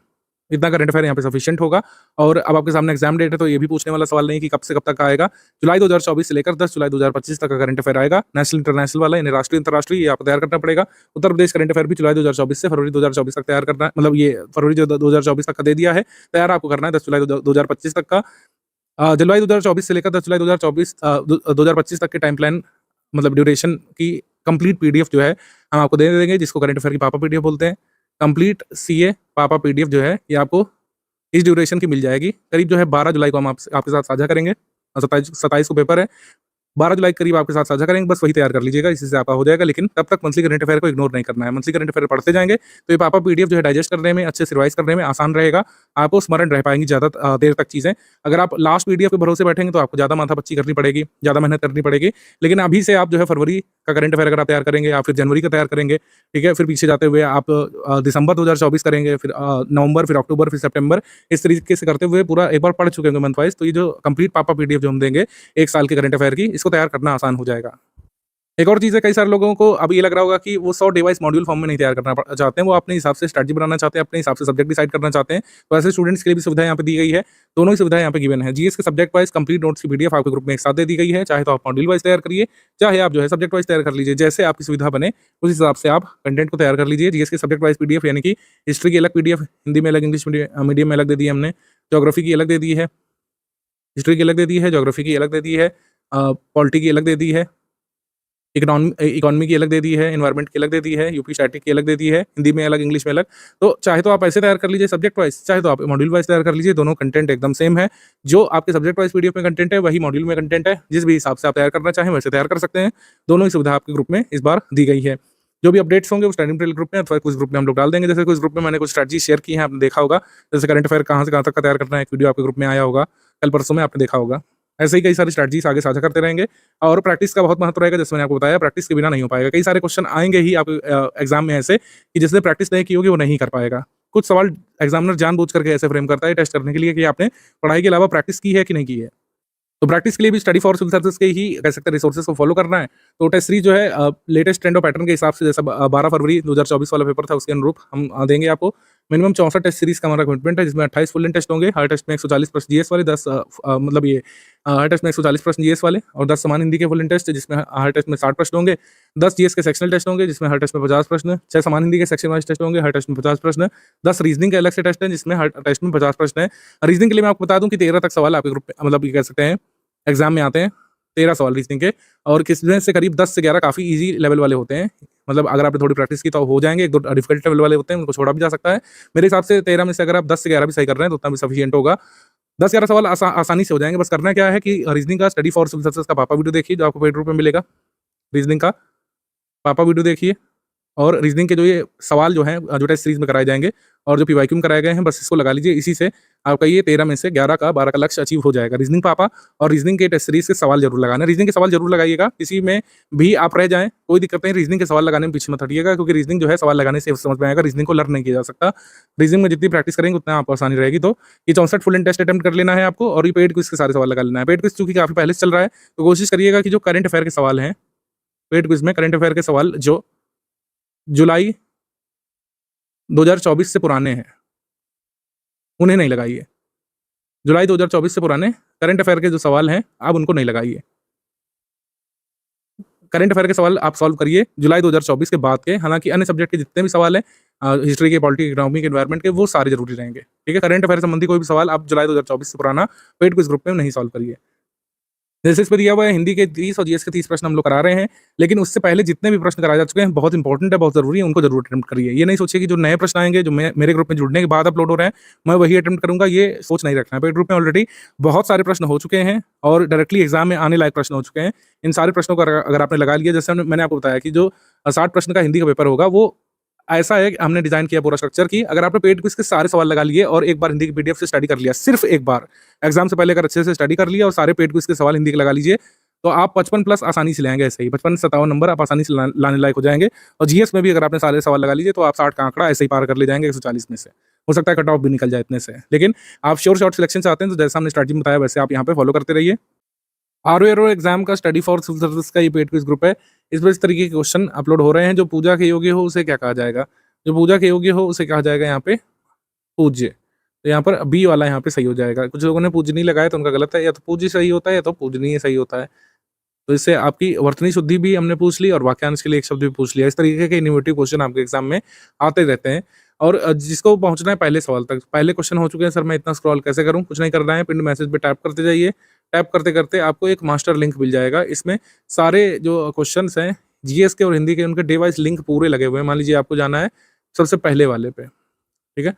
इतना करंट अफेयर यहाँ पे सफिशिएंट होगा। और अब आपके सामने एग्जाम डेट है, तो ये भी पूछने वाला सवाल नहीं कि कब से कब तक आएगा। जुलाई 2024 से लेकर 10 जुलाई 2025 तक का करंट अफेयर आएगा। नेशनल इंटरनेशनल वाला, यानी राष्ट्रीय अंतर्राष्ट्रीय, ये आपको तैयार करना पड़ेगा। उत्तर प्रदेश करंट अफेयर भी जुलाई 2024 से फरवरी 2024 तक तैयार करना है। मतलब ये फरवरी 2024 तक का दे दिया है, तैयार आपको करना है 10 जुलाई 2025 तक का। जुलाई 2024 से लेकर 10 जुलाई 2025 तक के टाइम प्लान, मतलब ड्यूरेशन की कंप्लीट पीडीएफ जो है हम आपको दे देंगे, जिसको करंट अफेयर की पापा पीडीएफ बोलते हैं। कंप्लीट सीए पापा पीडीएफ जो है ये आपको इस ड्यूरेशन की मिल जाएगी। करीब जो है 12 जुलाई को हम आपके साथ साझा करेंगे। 27 को पेपर है, 12 जुलाई के करीब आपके साथ साझा करेंगे, बस वही तैयार कर लीजिएगा, इसी से आपका हो जाएगा। लेकिन तब तक मंथली करंट अफेयर को इग्नोर नहीं करना है। मंथली करंट अफेयर पढ़ते जाएंगे तो ये पापा पीडीएफ जो है डाइजेस्ट करने में, अच्छे से रिवाइज करने में आसान रहेगा। आपको स्मरण रह पाएंगी ज़्यादा देर तक चीज़ें। अगर आप लास्ट पीडीएफ के भरोसे बैठेंगे तो आपको ज़्यादा माथापच्ची करनी पड़ेगी, ज़्यादा मेहनत करनी पड़ेगी। लेकिन अभी से आप जो है फरवरी का करंट अफेयर अगर आप तैयार करेंगे या फिर जनवरी का तैयार करेंगे, ठीक है, फिर पीछे जाते हुए आप दिसंबर 2024 करेंगे, फिर नवंबर, फिर अक्टूबर, फिर सितंबर, इस तरीके से करते हुए पूरा एक बार पढ़ चुके होंगे मंथ वाइज, तो ये जो कंप्लीट पापा पीडीएफ जो हम देंगे 1 साल के करंट अफेयर की, इसको तैयार करना आसान हो जाएगा। एक और चीज़ है, कई सारे लोगों को अब ये लग रहा होगा कि वो 100 डिवाइस मॉड्यूल फॉर्म में नहीं तैयार करना चाहते हैं, वो अपने हिसाब से स्ट्रैटेजी बनाना चाहते हैं, अपने हिसाब से सब्जेक्ट डिसाइड करना चाहते हैं। तो ऐसे स्टूडेंट्स के लिए भी सुविधा यहाँ पे दी गई है। दोनों ही सुविधाएं यहाँ पे गिवन है। जीएस के सब्जेक्ट वाइज कंप्लीट नोट्स की पीडीएफ आपके ग्रुप में एक साथ दे दी गई है। चाहे तो आप मॉड्यूल वाइज तैयार करिए, चाहे आप जो है सब्जेक्ट वाइज तैयार कर लीजिए, जैसे आपकी सुविधा बने उस हिसाब से आप कंटेंट को तैयार कर लीजिए। जीएस के सब्जेक्ट वाइज पीडीएफ यानी कि हिस्ट्री की अलग पीडीएफ, हिंदी में अलग, इंग्लिश मीडियम में अलग दे दी है हमने, ज्योग्राफी की अलग दे दी है, हिस्ट्री की अलग दे दी है, ज्योग्राफी की अलग दे दी है, पॉलिटी की अलग दे दी है, इकोनॉमी की अलग दे दी है, एनवायरनमेंट की अलग दे दी है, यूपी स्टैटिक की अलग दे दी है, हिंदी में अलग, इंग्लिश में अलग। तो चाहे तो आप ऐसे तैयार कर लीजिए सब्जेक्ट वाइज, चाहे तो आप मॉड्यूल वाइज तैयार कर लीजिए, दोनों कंटेंट एकदम सेम है। जो आपके सब्जेक्ट वाइज पीडीएफ में कंटेंट है वही मॉड्यूल में कंटेंट है। जिस भी हिसाब से आप तैयार करना चाहें वैसे तैयार कर सकते हैं। दोनों ही सुविधा आपके ग्रुप में इस बार दी गई है। जो भी अपडेट्स होंगे वो स्टडी मटेरियल ग्रुप में अथवा कुछ ग्रुप में हम लोग डाल देंगे। जैसे कुछ ग्रुप में मैंने कुछ स्ट्रैटेजी शेयर की है, आपने देखा होगा, जैसे करंट अफेयर कहाँ से कहाँ तक का तैयार करना है, एक वीडियो आपके ग्रुप में आया होगा, कल परसों में आपने देखा होगा। ऐसे ही कई सारी स्ट्रैटेजीज आगे साझा करते रहेंगे और प्रैक्टिस का बहुत महत्व रहेगा। जैसे मैंने आपको बताया, प्रैक्टिस के बिना नहीं हो पाएगा। कई सारे क्वेश्चन आएंगे ही आप एग्जाम में ऐसे कि जिसने प्रैक्टिस नहीं की होगी वो नहीं कर पाएगा। कुछ सवाल एग्जामिनर जानबूझ करके ऐसे फ्रेम करता है टेस्ट करने के लिए कि आपने पढ़ाई के अलावा प्रैक्टिस की है कि नहीं की है। तो प्रैक्टिस के लिए भी स्टडी फॉर सिविल सर्विसेज के ही कह सकते हैं रिसोर्सेज को फॉलो करना है। तो टेस्ट सीरीज जो है लेटेस्ट ट्रेंड और पैटर्न के हिसाब से, जैसा 12 फरवरी 2024 वाला पेपर था उसके अनुरूप हम देंगे आपको। मिनिमम 64 टेस्ट सीरीज का हमारा कमिटमेंट है, जिसमें 28 फुल लेंथ टेस्ट होंगे। हर टेस्ट में 140 प्रश्न जीएस वाले, 10 मतलब ये हर टेस्ट में 140 प्रश्न जीएस वाले, और 10 समान हिंदी के फुल लेंथ टेस्ट, जिसमें हर टेस्ट में 60 प्रश्न होंगे। 10 जीएस के सेक्शनल टेस्ट होंगे, जिसमें हर टेस्ट में 50 प्रश्न। 6 समान हिंदी के सेक्शन वाइज टेस्ट होंगे, हर टेस्ट में 50 प्रश्न। 10 रीजनिंग के अलग से टेस्ट हैं, जिसमें हर टेस्ट में 50 प्रश्न है। रीजनिंग के लिए मैं आपको बता दूं कि 13 तक सवाल आपके ग्रुप में, मतलब ये कह सकते हैं एग्जाम में आते हैं, 13 सवाल रीजनिंग के, और किसमें से करीब 10 से 11 काफ़ी इजी लेवल वाले होते हैं। मतलब अगर आपने थोड़ी प्रैक्टिस की तो हो जाएंगे। 1-2 डिफिकल्ट लेवल वाले होते हैं, उनको छोड़ा भी जा सकता है। मेरे हिसाब से 13 में से अगर आप 10 से 11 भी सही कर रहे हैं तो उतना भी सफिशिएंट होगा। 10-11 सवाल आसानी से हो जाएंगे। बस करना क्या है कि रीजनिंग का स्टडी फॉर सिविल सर्विसेज का पापा वीडियो देखिए, जो आपको पेड रूप में मिलेगा। रीजनिंग का पापा वीडियो देखिए, और रीजनिंग के जो ये सवाल जो हैं जो टेस्ट सीरीज में कराए जाएंगे और जो पीवाईक्यू में कराए गए हैं, बस इसको लगा लीजिए। इसी से आपका ये 13 में से 11 का 12 का लक्ष्य अचीव हो जाएगा। रीजनिंग पापा और रीजनिंग के टेस्ट सीरीज के सवाल जरूर लगाना। रीजनिंग के सवाल जरूर लगाइएगा, किसी में भी आप रह जाएं कोई दिक्कत नहीं, रीजनिंग के सवाल लगाने में पीछे मत हटिएगा, क्योंकि रीजनिंग जो है सवाल लगाने से समझ में आएगा। रीजनिंग को लर्न नहीं किया जा सकता। रीजनिंग में जितनी प्रैक्टिस करेंगे उतना आपको आसानी रहेगी। तो ये 64 फुल एंड टेस्ट अटेम्प्ट कर लेना है आपको, और ये पेड क्विज के सारे सवाल लगा लेना है। पेड क्विज चूंकि काफी पहले से चल रहा है, तो कोशिश करिएगा कि जो करंट अफेयर के सवाल हैं, पेड क्विज में करंट अफेयर के सवाल जो जुलाई 2024 से पुराने हैं उन्हें नहीं लगाइए। जुलाई 2024 से पुराने करंट अफेयर के जो सवाल हैं आप उनको नहीं लगाइए। करंट अफेयर के सवाल आप सॉल्व करिए जुलाई 2024 के बाद के। हालांकि अन्य सब्जेक्ट के जितने भी सवाल हैं, हिस्ट्री के, पॉलिटी, इकोनॉमी के, एनवायरनमेंट के, वो सारे जरूरी रहेंगे। ठीक है, करंट अफेयर संबंधी कोई भी सवाल आप जुलाई 2024 से पुराना पेड क्विज ग्रुप में नहीं सॉल्व करिए। जैसे इस पर दिया हुआ है हिंदी के 30 और जीएस के 30 प्रश्न हम लोग करा रहे हैं, लेकिन उससे पहले जितने भी प्रश्न कराए जा चुके हैं बहुत इंपॉर्टेंट है, बहुत जरूरी है, उनको जरूर अटेम्प्ट करिए। ये नहीं सोचिए कि जो नए प्रश्न आएंगे जो मेरे ग्रुप में जुड़ने के बाद अपलोड हो रहे हैं मैं वही अटेम्प्ट करूंगा, ये सोच नहीं रखना है। पेड ग्रुप में ऑलरेडी बहुत सारे प्रश्न हो चुके हैं और डायरेक्टली एग्जाम में आने लायक प्रश्न हो चुके हैं। इन सारे प्रश्नों का अगर आपने लगा लिया, जैसे मैंने आपको बताया कि जो 60 प्रश्न का हिंदी का पेपर होगा वो ऐसा है कि हमने डिजाइन किया पूरा स्ट्रक्चर की, अगर आपने पेड क्विज के सारे सवाल लगा लिए और एक बार हिंदी की पीडीएफ से स्टडी कर लिया, सिर्फ एक बार एग्जाम से पहले अगर अच्छे से स्टडी कर लिया और सारे पेड क्विज के सवाल हिंदी के लगा लीजिए, तो आप 55 प्लस आसानी से लाएंगे। ऐसे ही 55-57 नंबर आप आसानी से लाने लायक हो जाएंगे। और जीएस में भी अगर आपने सारे सवाल लगा लीजिए तो आप 60 का आंकड़ा ऐसे ही पार कर ले जाएंगे 140 में से। हो सकता है कट ऑफ भी निकल जाए इतने से, लेकिन आप श्योर शॉर्ट सिलेक्शन चाहते हैं तो जैसा हमने स्ट्रैटेजी बताया वैसे आप यहाँ पे फॉलो करते रहिए। आरओ एग्जाम का स्टडी फॉर सिविल सर्विस का ये पेड क्विज ग्रुप है, इस पर इस तरीके के क्वेश्चन अपलोड हो रहे हैं। जो पूजा के योग्य हो उसे क्या कहा जाएगा? जो पूजा के योग्य हो उसे कहा जाएगा यहाँ पे पूज्य। तो यहाँ पर बी वाला यहाँ पे सही हो जाएगा। कुछ लोगों ने पूजनीय लगाया तो उनका गलत है, या तो पूज्य सही होता है या तो पूजनीय सही होता है। तो इससे आपकी वर्तनी शुद्धि भी हमने पूछ ली और वाक्यांश के लिए एक शब्द भी पूछ लिया। इस तरीके के इनोवेटिव क्वेश्चन आपके एग्जाम में आते रहते हैं। और जिसको पहुंचना है पहले सवाल तक, पहले क्वेश्चन हो चुके हैं, सर मैं इतना स्क्रॉल कैसे करूं? कुछ नहीं करना है, पिन मैसेज पे टैप करते जाइए। टैप करते करते आपको एक मास्टर लिंक मिल जाएगा। इसमें सारे जो क्वेश्चन हैं जीएस के और हिंदी के, उनके डे वाइज लिंक पूरे लगे हुए हैं। मान लीजिए आपको जाना है सबसे पहले वाले पे, ठीक है?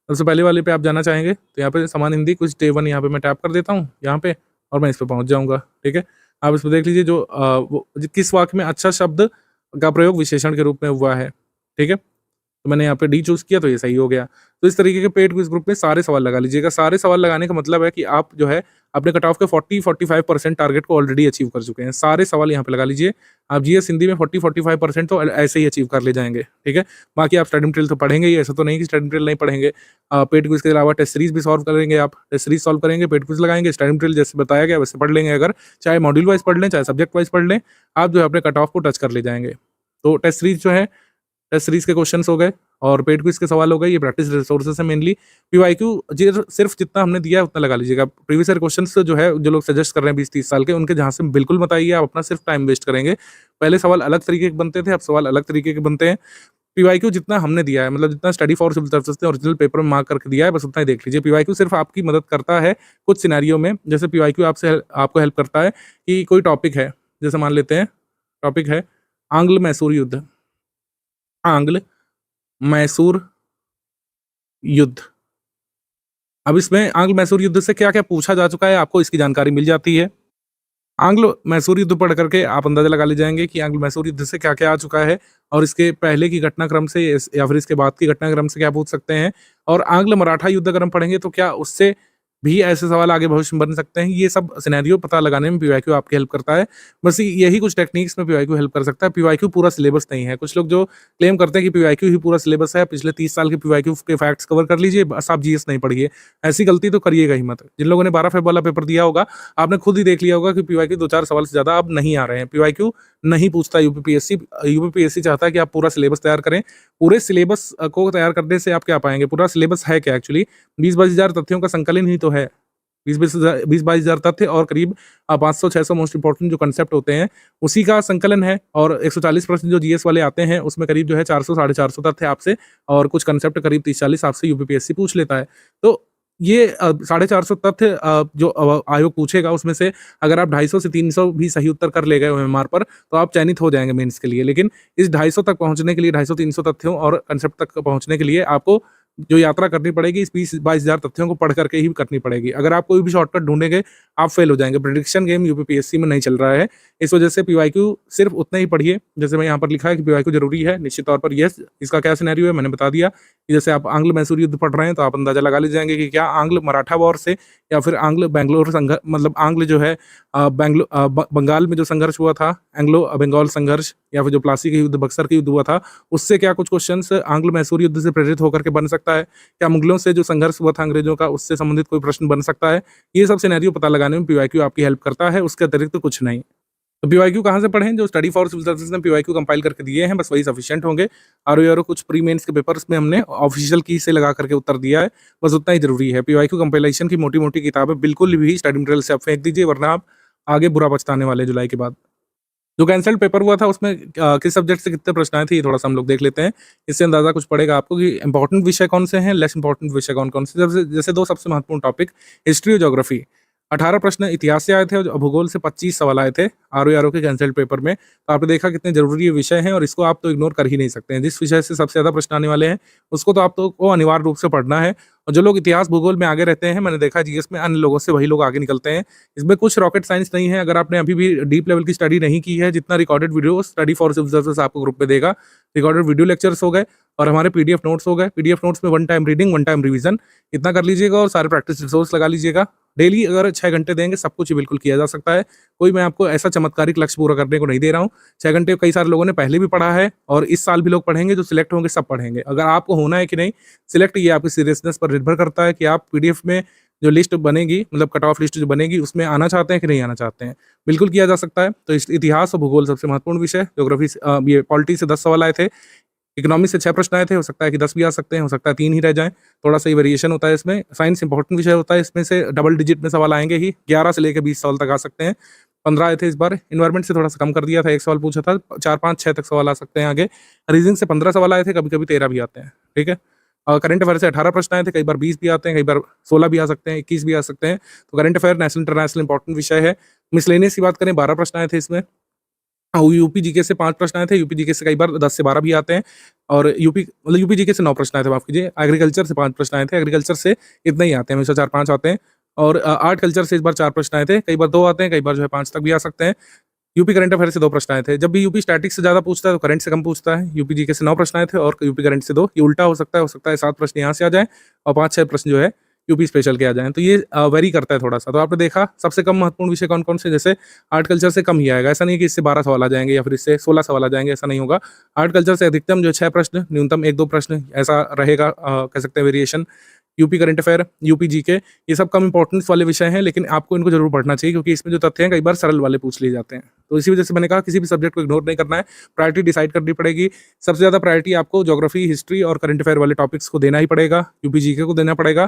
सबसे पहले वाले पे आप जाना चाहेंगे तो यहाँ पे समान हिंदी कुछ डे 1 यहाँ पे मैं टैप कर देता हूँ यहाँ पे और मैं इस पे पहुँच जाऊँगा, ठीक है? आप इसमें देख लीजिए जो वो किस वाक्य में अच्छा शब्द का प्रयोग विशेषण के रूप में हुआ है, ठीक है? तो मैंने यहाँ पे डी चूज़ किया तो ये सही हो गया। तो इस तरीके के पेड क्विज़ ग्रुप में सारे सवाल लगा लीजिएगा। सारे सवाल लगाने का मतलब है कि आप जो है अपने कट ऑफ के 40-45% टारगेट को ऑलरेडी अचीव कर चुके हैं। सारे सवाल यहाँ पे लगा लीजिए। आप जीएस हिंदी में 40-45% तो ऐसे ही अचीव कर ले जाएँगे, ठीक है? बाकी आप स्टडी मटेरियल तो पढ़ेंगे ही, ऐसा तो नहीं कि स्टडी मटेरियल नहीं पढ़ेंगे। पेड क्विज़ के अलावा टेस्ट सीरीज़ भी सॉल्व करेंगे आप। टेस्ट सीरीज़ सॉल्व करेंगे, पेड क्विज़ लगाएँगे, स्टडी मटेरियल जैसे बताया गया वैसे पढ़ लेंगे अगर, चाहे मॉड्यूल वाइज़ पढ़ लें, चाहे सब्जेक्ट वाइज़ पढ़ लें, आप जो है अपने कट ऑफ को टच कर ले जाएँगे। तो टेस्ट सीरीज़ जो है टेस्ट सीरीज के क्वेश्चंस हो गए और पेड क्विज के सवाल हो गए, ये प्रैक्टिस रिसोर्सेज है मेनली। पीवाईक्यू सिर्फ जितना हमने दिया है उतना लगा लीजिएगा। प्रीवियस ईयर क्वेश्चंस जो है जो लोग सजेस्ट कर रहे हैं 20-30 साल के, उनके जहाँ से बिल्कुल मत आइए, आप अपना सिर्फ टाइम वेस्ट करेंगे। पहले सवाल अलग तरीके के बनते थे, अब सवाल अलग तरीके के बनते हैं। पीवाईक्यू जितना हमने दिया है, मतलब जितना स्टडी फॉर सिविल सर्विसेज ने ओरिजिनल पेपर में मार्क करके दिया है, बस उतना ही देख लीजिए। पीवाईक्यू सिर्फ आपकी मदद करता है कुछ सिनेरियो में। जैसे पीवाईक्यू आपको हेल्प करता है कि कोई टॉपिक है, जैसे मान लेते हैं टॉपिक है आंग्ल मैसूर युद्ध। आंग्ल मैसूर युद्ध। अब इसमें आंग्ल मैसूर युद्ध से क्या-क्या पूछा जा चुका है, आपको इसकी जानकारी मिल जाती है। आंग्ल मैसूर युद्ध पढ़ करके आप अंदाजा लगा ले जाएँगे कि आंग्ल मैसूर युद्ध से क्या-क्या आ चुका है और इसके पहले की घटनाक्रम से या फिर इसके बाद की घटनाक्रम से क्या पूछ सकते हैं। और आंग्ल मराठा युद्ध अगर हम पढ़ेंगे तो क्या उससे भी ऐसे सवाल आगे भविष्य में बन सकते हैं। ये सब सिनेरियो पता लगाने में पीवाईक्यू आपकी हेल्प करता है। बस यही कुछ टेक्निक्स में पीवाईक्यू हेल्प कर सकता है। पीवाईक्यू पूरा सिलेबस नहीं है। कुछ लोग जो क्लेम करते हैं कि पीवाईक्यू ही पूरा सिलेबस है, पिछले 30 साल के पीवाईक्यू के फैक्ट्स कवर कर लीजिए, बस आप जीएस नहीं पढ़िए। ऐसी गलती तो करिएगा ही मत। जिन लोगों ने 12 फेब वाला पेपर दिया होगा, आपने खुद ही देख लिया होगा कि पीवाईक्यू 2-4 सवाल से ज़्यादा अब नहीं आ रहे हैं। पीवाईक्यू नहीं पूछता यूपीपीएससी। यूपीपीएससी चाहता है कि आप पूरा सिलेबस तैयार करें। पूरे सिलेबस को तैयार करने से आप क्या पाएँगे? पूरा सिलेबस है क्या एक्चुअली? 20-22 हज़ार तथ्यों का संकलन ही तो है। 20-22 हज़ार तथ्य और करीब 500-600 मोस्ट इंपोर्टेंट जो कंसेप्ट होते हैं, उसी का संकलन है। और 140 प्रश्न जो जीएस वाले आते हैं, उसमें करीब जो है 400 साढ़े 400 तथ्य आपसे और कुछ कंसेप्ट करीब 30-40 आपसे यूपीपीएससी पूछ लेता है। तो ये 450 तथ्य जो आयोग पूछेगा, उसमें से अगर आप 250 से 300 भी सही उत्तर कर ले गए ओएमआर पर, तो आप चयनित हो जाएँगे मेंस के लिए। लेकिन इस 250 तक पहुँचने के लिए, 250-300 तथ्यों और कंसेप्ट तक पहुँचने के लिए आपको जो यात्रा करनी पड़ेगी, इस 20-22 हज़ार तथ्यों को पढ़ करके ही करनी पड़ेगी। अगर आप कोई भी शॉर्टकट ढूँढेंगे, आप फेल हो जाएँगे। प्रेडिक्शन गेम यूपीपीएससी में नहीं चल रहा है। इस वजह से पीवाईक्यू सिर्फ उतना ही पढ़िए, जैसे मैं यहाँ पर लिखा है कि पीवाईक्यू ज़रूरी है, निश्चित तौर पर येस। इसका क्या सिनेरियो है मैंने बता दिया कि जैसे आप आंग्ल मैसूर युद्ध पढ़ रहे हैं, तो आप अंदाज़ा लगा ले जाएँगे कि क्या आंग्ल मराठा वॉर से या फिर आंग्ल बैंगलोर मतलब आंग्ल जो है बंगाल में जो संघर्ष हुआ था, एंग्लो बंगाल संघर्ष, या फिर जो प्लासी का युद्ध, बक्सर का युद्ध हुआ था, उससे क्या कुछ क्वेश्चंस आंग्ल मैसूर युद्ध से प्रेरित होकर के बन सकता है? क्या मुगलों से जो संघर्ष हुआ था अंग्रेजों का, उससे संबंधित कोई प्रश्न बन सकता है? ये सब सिनेरियो पता लगाने में पीवाईक्यू आपकी हेल्प करता है, उसके अतिरिक्त तो कुछ नहीं। तो पीवाईक्यू कहाँ से पढ़ें? जो स्टडी फॉर सिविल सर्विसेज ने पीवाईक्यू कंपाइल करके दिए हैं, बस वही सफिशिएंट होंगे। आरओ कुछ प्री मेंस के पेपर्स में हमने ऑफिशियल की से लगा करके उत्तर दिया है, बस उतना ही जरूरी है। पीवाईक्यू कंपाइलेशन की मोटी-मोटी किताबें बिल्कुल भी स्टडी मटेरियल से आप फेंक दीजिए, वरना आप आगे बुरा पछताने वाले जुलाई के बाद। जो कैंसल्ड पेपर हुआ था उसमें किस सब्जेक्ट से कितने प्रश्न आए थे, ये थोड़ा-सा हम लोग देख लेते हैं। इससे अंदाज़ा कुछ पड़ेगा आपको कि इंपॉर्टेंट विषय कौन से हैं, लेस इंपॉर्टेंट विषय कौन-कौन से। जैसे 2 सबसे महत्वपूर्ण टॉपिक हिस्ट्री और ज्योग्राफी। 18 प्रश्न इतिहास से आए थे और भूगोल से 25 सवाल आए थे आरओ के कैंसल्ड पेपर में। तो आपने देखा कितने जरूरी ये विषय हैं और इसको आप तो इग्नोर कर ही नहीं सकते हैं। जिस विषय से सबसे ज़्यादा प्रश्न आने वाले हैं, उसको तो आपको अनिवार्य रूप से पढ़ना है। और जो लोग इतिहास भूगोल में आगे रहते हैं, मैंने देखा जीएस में अन्य लोगों से वही लोग आगे निकलते हैं। इसमें कुछ रॉकेट साइंस नहीं है। अगर आपने अभी भी डीप लेवल की स्टडी नहीं की है, जितना recorded video study for civil services आपको ग्रुप में देगा, रिकॉर्डेड वीडियो लेक्चर्स हो गए और हमारे पीडीएफ नोट्स हो गए। पीडीएफ नोट्स में 1 टाइम रीडिंग, 1 टाइम रिवीजन, इतना कर लीजिएगा और सारे प्रैक्टिस रिसोर्स लगा लीजिएगा। डेली अगर 6 घंटे देंगे, सब कुछ ही बिल्कुल किया जा सकता है। कोई मैं आपको ऐसा चमत्कारिक लक्ष्य पूरा करने को नहीं दे रहा हूँ। 6 घंटे कई सारे लोगों ने पहले भी पढ़ा है और इस साल भी लोग पढ़ेंगे, जो सिलेक्ट होंगे सब पढ़ेंगे। अगर आपको होना है कि नहीं सिलेक्ट, ये आपकी सीरियसनेस पर निर्भर करता है कि आप पीडीएफ में जो लिस्ट बनेगी, मतलब कट ऑफ लिस्ट जो बनेगी, उसमें आना चाहते हैं कि नहीं आना चाहते हैं। बिल्कुल किया जा सकता है। तो इतिहास और भूगोल सबसे महत्वपूर्ण विषय। ज्योग्राफी ये पॉलिटी से 10 सवाल आए थे। इकोनॉमी से 6 प्रश्न आए थे, हो सकता है कि 10 भी आ सकते हैं, हो सकता है 3 ही रह जाएँ, थोड़ा-सा ही वेरिएशन होता है इसमें। साइंस इंपॉर्टेंट विषय होता है, इसमें से डबल डिजिट में सवाल आएँगे ही, 11 से लेके 20 सवाल तक आ सकते हैं। 15 आए थे इस बार। एनवायरनमेंट से थोड़ा-सा कम कर दिया था, 1 सवाल पूछा था, 4, 5, 6 तक सवाल आ सकते हैं आगे। रीजनिंग से 15 सवाल आए थे, कभी-कभी 13 भी आते हैं, ठीक है? करंट अफेयर से 18 प्रश्न आए थे, कई बार 20 भी आते हैं, कई बार 16 भी आ सकते हैं, 21 भी आ सकते हैं। तो current affair national international important विषय है। मिसलेनियस की बात करें, 12 प्रश्न आए थे इसमें। यूपी जीके से 5 प्रश्न आए थे, यूपी जीके से कई बार 10 से 12 भी आते हैं, और यूपी जीके से 9 प्रश्न आए थे, माफ कीजिए। एग्रीकल्चर से 5 प्रश्न आए थे, एग्रीकल्चर से इतना ही आते हैं, हमेशा 4-5 आते हैं। और आर्ट कल्चर से इस बार 4 प्रश्न आए थे, कई बार 2 आते हैं, कई बार जो है 5 तक भी आ सकते हैं। यूपी करंट अफेयर से 2 प्रश्न आए थे। जब भी यूपी स्टैटिक्स से ज़्यादा पूछता है तो करंट से कम पूछता है। यूपी जीके से 9 प्रश्न आए थे और यूपी करंट से 2। ये उल्टा हो सकता है 7 प्रश्न यहाँ से आ जाएँ और 5-6 प्रश्न जो है यूपी स्पेशल के आ जाएँ। तो ये वेरी करता है थोड़ा-सा। तो आपने देखा सबसे कम महत्वपूर्ण विषय कौन-कौन से, जैसे आर्ट कल्चर से कम ही आएगा। ऐसा नहीं है कि इससे 12 सवाल आ जाएँगे या फिर इससे 16 सवाल आ जाएँगे, ऐसा नहीं होगा। आर्ट कल्चर से अधिकतम जो 6 प्रश्न, न्यूनतम 1-2 प्रश्न, ऐसा रहेगा, कह सकते हैं variation. UP current affair, UP GK, ये सब कम इंपॉर्टेंस वाले विषय हैं, लेकिन आपको इनको जरूर पढ़ना चाहिए क्योंकि इसमें जो तथ्य हैं कई बार सरल वाले पूछ लिए जाते हैं। तो इसी वजह से मैंने कहा किसी भी सब्जेक्ट को इग्नोर नहीं करना है, प्रायोरिटी डिसाइड करनी पड़ेगी। सबसे ज़्यादा प्रायोरिटी आपको ज्योग्राफी, हिस्ट्री और करंट अफेयर वाले टॉपिक्स को देना ही पड़ेगा। यूपी जीके को देना पड़ेगा,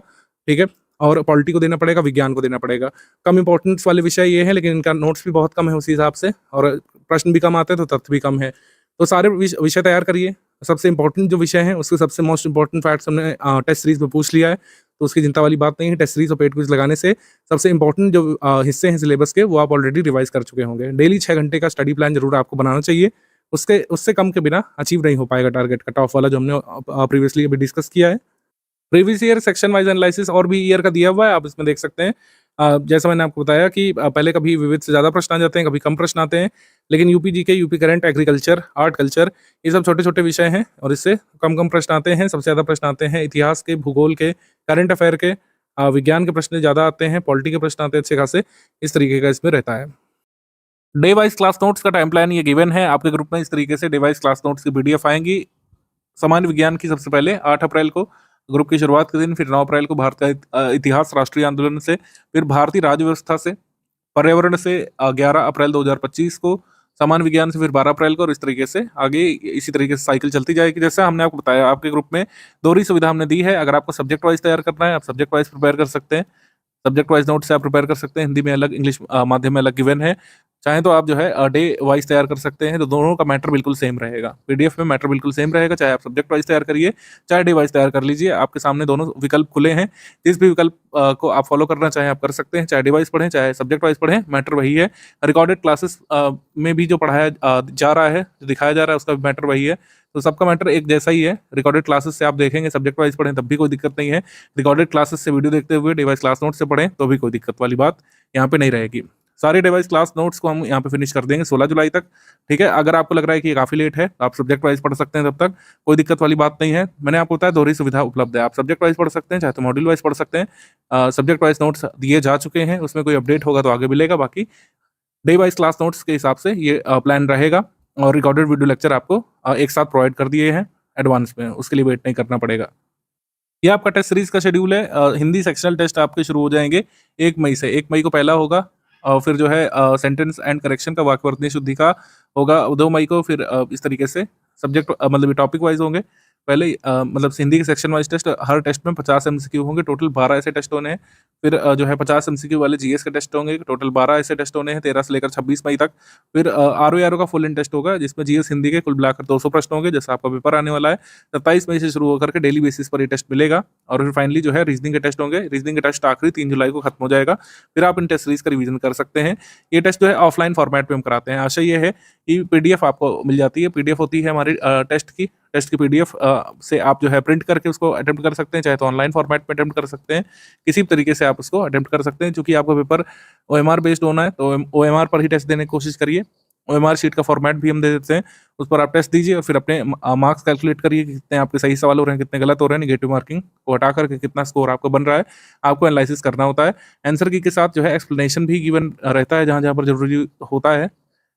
ठीक है, और पॉलिटी को देना पड़ेगा, विज्ञान को देना पड़ेगा। कम इंपॉर्टेंस वाले विषय ये हैं, लेकिन इनका नोट्स भी बहुत कम है उसी हिसाब से, और प्रश्न भी कम आते हैं तो तथ्य भी कम है। तो सारे विषय तैयार करिए। सबसे इंपॉर्टेंट जो विषय हैं उसके सबसे मोस्ट इंपॉर्टेंट फैक्ट्स हमने टेस्ट सीरीज में पूछ लिया है, तो उसकी चिंता वाली बात नहीं है। टेस्ट सीरीज और पेड क्विज लगाने से सबसे इंपॉर्टेंट जो हिस्से हैं सिलेबस के, वो आप ऑलरेडी रिवाइज कर चुके होंगे। डेली 6 घंटे का स्टडी प्लान जरूर आपको बनाना चाहिए। उससे कम के बिना अचीव नहीं हो पाएगा टारगेट कट ऑफ वाला जो हमने प्रीवियसली अभी डिस्कस किया है। Previous year section wise analysis और भी ईयर का दिया हुआ है, आप इसमें देख सकते हैं। जैसा मैंने आपको बताया कि पहले कभी विविध से ज़्यादा प्रश्न आ जाते हैं, कभी कम प्रश्न आते हैं, लेकिन UP GK, UP current, agriculture, art culture, ये सब छोटे-छोटे विषय हैं और इससे कम-कम प्रश्न आते हैं। सबसे ज़्यादा प्रश्न आते हैं इतिहास के, भूगोल के, करंट अफेयर के, विज्ञान के प्रश्न ज़्यादा आते हैं, पॉलिटी के प्रश्न आते हैं अच्छे खासे। इस तरीके का इसमें रहता है। डे वाइज क्लास नोट्स का टाइम प्लान ये गिवन है आपके ग्रुप में। इस तरीके से डे वाइज क्लास नोट्स की पीडीएफ आएंगी। सामान्य विज्ञान की सबसे पहले 8 अप्रैल को ग्रुप की शुरुआत के दिन, फिर 9 अप्रैल को भारत का इतिहास, राष्ट्रीय आंदोलन से, फिर भारतीय राज्य व्यवस्था से, पर्यावरण से 11 अप्रैल 2025 को, सामान्य विज्ञान से फिर 12 अप्रैल को, और इस तरीके से आगे इसी तरीके से साइकिल चलती जाएगी। जैसे हमने आपको बताया, आपके ग्रुप में दोहरी सुविधा हमने दी है। अगर आपको सब्जेक्ट वाइज तैयार करना है, आप सब्जेक्ट वाइज प्रिपेयर कर सकते हैं। सब्जेक्ट वाइज नोट से आप प्रिपेयर कर सकते हैं। हिंदी में अलग, इंग्लिश माध्यम में अलग गिवन है। चाहे तो आप जो है डे वाइज तैयार कर सकते हैं, तो दोनों का मैटर बिल्कुल सेम रहेगा। पीडीएफ में मैटर बिल्कुल सेम रहेगा, चाहे आप सब्जेक्ट वाइज तैयार करिए, चाहे डे वाइज तैयार कर लीजिए। आपके सामने दोनों विकल्प खुले हैं। जिस भी विकल्प को आप फॉलो करना चाहें आप कर सकते हैं, चाहे डे वाइज पढ़ें, चाहे सब्जेक्ट वाइज पढ़ें, मैटर वही है। रिकॉर्डेड क्लासेस में भी जो पढ़ाया जा रहा है, जो दिखाया जा रहा है, उसका भी मैटर वही है। तो सबका मैटर एक जैसा ही है। रिकॉर्डेड क्लासेस से आप देखेंगे, सब्जेक्ट वाइज पढ़ें तब भी कोई दिक्कत नहीं है। रिकॉर्डेड क्लासेस से वीडियो देखते हुए डे वाइज क्लास नोट से पढ़ें तो भी कोई दिक्कत वाली बात यहाँ पे नहीं रहेगी। सारे डे वाइज क्लास नोट्स को हम यहाँ पे फिनिश कर देंगे 16 जुलाई तक, ठीक है। अगर आपको लग रहा है कि ये काफी लेट है, तो आप सब्जेक्ट वाइज पढ़ सकते हैं, तब तक कोई दिक्कत वाली बात नहीं है। मैंने आपको बताया दोहरी सुविधा उपलब्ध है। आप सब्जेक्ट वाइज पढ़ सकते हैं, चाहे तो मॉड्यूल वाइज पढ़ सकते हैं। सब्जेक्ट वाइज नोट्स दिए जा चुके हैं, उसमें कोई अपडेट होगा तो आगे मिलेगा। बाकी डे वाइज क्लास नोट्स के हिसाब से ये प्लान रहेगा, और रिकॉर्डेड वीडियो लेक्चर आपको एक साथ प्रोवाइड कर दिए हैं एडवांस में, उसके लिए वेट नहीं करना पड़ेगा। ये आपका टेस्ट सीरीज का शेड्यूल है। हिंदी सेक्शनल टेस्ट आपके शुरू हो जाएंगे 1 मई से। 1 मई को पहला होगा, और फिर जो है सेंटेंस एंड करेक्शन का, वाक्यवर्तनी शुद्धि का होगा 2 मई को। फिर इस तरीके से सब्जेक्ट मतलब टॉपिक वाइज होंगे। पहले मतलब हिंदी के सेक्शन वाइज टेस्ट, हर टेस्ट में 50 एमसीक्यू होंगे, टोटल 12 ऐसे टेस्ट होने हैं। फिर जो है 50 एमसीक्यू वाले जीएस के टेस्ट होंगे, टोटल 12 ऐसे टेस्ट होने हैं 13 से लेकर 26 मई तक। फिर आरओ का फुल इन टेस्ट होगा, जिसमें जीएस हिंदी के कुल मिलाकर 200 प्रश्न होंगे, जैसा आपका पेपर आने वाला है। 27 मई से शुरू होकर के डेली बेसिस पर ये टेस्ट मिलेगा। और फिर फाइनली जो है रीजनिंग के टेस्ट होंगे। रीजनिंग के टेस्ट आखिरी 3 जुलाई को खत्म हो जाएगा। फिर आप इन टेस्ट सीरीज का रिवीजन कर सकते हैं। ये टेस्ट जो है ऑफलाइन फॉर्मेट में हम कराते हैं। आशा ये है कि पीडीएफ आपको मिल जाती है। पीडीएफ होती है हमारी टेस्ट की पीडीएफ से आप जो है प्रिंट करके उसको अटेम्प्ट कर सकते हैं, चाहे तो ऑनलाइन फॉर्मेट में अटेम्प्ट कर सकते हैं, किसी भी तरीके से आप उसको अटेम्प्ट कर सकते हैं। चूंकि आपका पेपर ओएमआर बेस्ड होना है, तो ओएमआर पर ही टेस्ट देने की कोशिश करिए। ओएमआर शीट का फॉर्मेट भी हम दे देते हैं, उस पर आप टेस्ट दीजिए और फिर अपने मार्क्स कैलकुलेट करिए कि कितने आपके सही सवाल हो रहे हैं, कितने गलत हो रहे हैं। नेगेटिव मार्किंग को हटा करके कितना स्कोर आपको बन रहा है, आपको एनालिसिस करना होता है। आंसर की के साथ जो है एक्सप्लेनेशन भी गिवन रहता है, जहाँ जहाँ पर जरूरी होता है।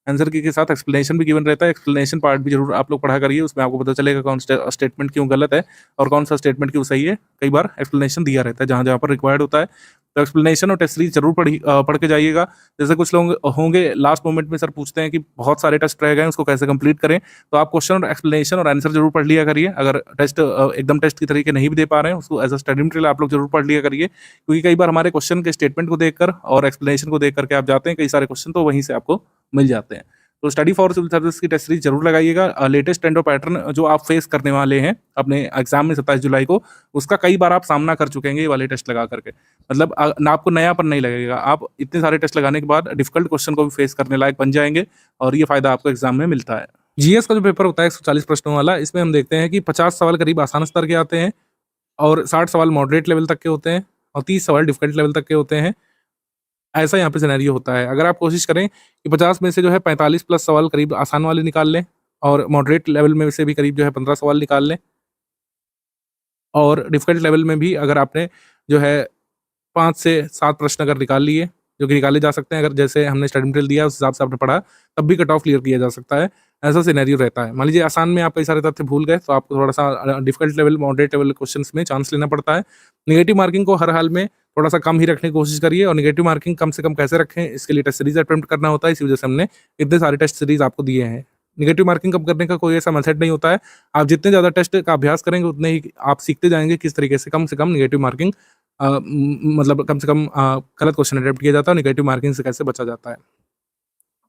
आंसर की के साथ एक्सप्लेनेशन भी गिवन रहता है। एक्सप्लेनेशन पार्ट भी जरूर आप लोग पढ़ा करिए, उसमें आपको पता चलेगा कौन स्टेटमेंट क्यों गलत है और कौन सा स्टेटमेंट क्यों सही है। कई बार एक्सप्लेनेशन दिया रहता है जहाँ जहाँ पर रिक्वायर्ड होता है, तो एक्सप्लेनेशन और टेस्ट सीरीज जरूर पढ़ के जाइएगा। जैसे कुछ लोग होंगे लास्ट मोमेंट में सर पूछते हैं कि बहुत सारे टेस्ट रह गए, उसको कैसे कंप्लीट करें, तो आप क्वेश्चन और एक्सप्लेनेशन और आंसर जरूर पढ़ लिया करिए। अगर टेस्ट एकदम टेस्ट की तरीके नहीं भी दे पा रहे हैं, उसको एज अ स्टडी मटेरियल आप लोग जरूर पढ़ लिया करिए, क्योंकि कई बार हमारे क्वेश्चन के स्टेटमेंट को देखकर और एक्सप्लेनेशन को देख करके आप जाते हैं, कई सारे क्वेश्चन तो वहीं से आपको मिल जाते हैं। तो स्टडी फॉर सिविल सर्विस की टेस्ट सीरीज जरूर लगाइएगा। लेटेस्ट ट्रेंड और पैटर्न जो आप फेस करने वाले हैं अपने एग्जाम में 27 जुलाई को, उसका कई बार आप सामना कर चुके हैं ये वाले टेस्ट लगा करके। मतलब ना आपको नयापन नहीं लगेगा, आप इतने सारे टेस्ट लगाने के बाद डिफिकल्ट क्वेश्चन को भी फेस करने लायक बन जाएंगे और ये फायदा आपको एग्जाम में मिलता है। जीएस का जो पेपर होता है 140 प्रश्नों वाला, इसमें हम देखते हैं कि 50 सवाल करीब आसान स्तर के आते हैं और 60 सवाल मॉडरेट लेवल तक के होते हैं और 30 सवाल डिफिकल्ट लेवल तक के होते हैं। ऐसा यहाँ पे सिनेरियो होता है। अगर आप कोशिश करें कि 50 में से जो है 45 प्लस सवाल करीब आसान वाले निकाल लें और मॉडरेट लेवल में से भी करीब जो है 15 सवाल निकाल लें और डिफिकल्ट लेवल में भी अगर आपने जो है 5 से 7 प्रश्न अगर निकाल लिए, जो कि निकाले जा सकते हैं, अगर जैसे हमने स्टडी मटेरियल दिया उस हिसाब से आपने पढ़ा, तब भी कट ऑफ क्लियर किया जा सकता है। ऐसा सिनेरियो रहता है। मान लीजिए आसान में आप कई सारे तथ्य भूल गए तो आपको थोड़ा सा difficult level, moderate level questions में चांस लेना पड़ता है। नेगेटिव मार्किंग को हर हाल में थोड़ा सा कम ही रखने की कोशिश करिए और नेगेटिव मार्किंग कम से कम कैसे रखें, इसके लिए टेस्ट सीरीज अटेम्प्ट करना होता है। इसी वजह से हमने इतने सारे टेस्ट सीरीज आपको दिए हैं। नेगेटिव मार्किंग कम करने का कोई ऐसा मेथड नहीं होता है। आप जितने ज़्यादा टेस्ट का अभ्यास करेंगे उतने ही आप सीखते जाएंगे किस तरीके से कम नेगेटिव मार्किंग मतलब कम से कम गलत क्वेश्चन अटेम्प्ट किया जाता है और नेगेटिव मार्किंग से कैसे बचा जाता है।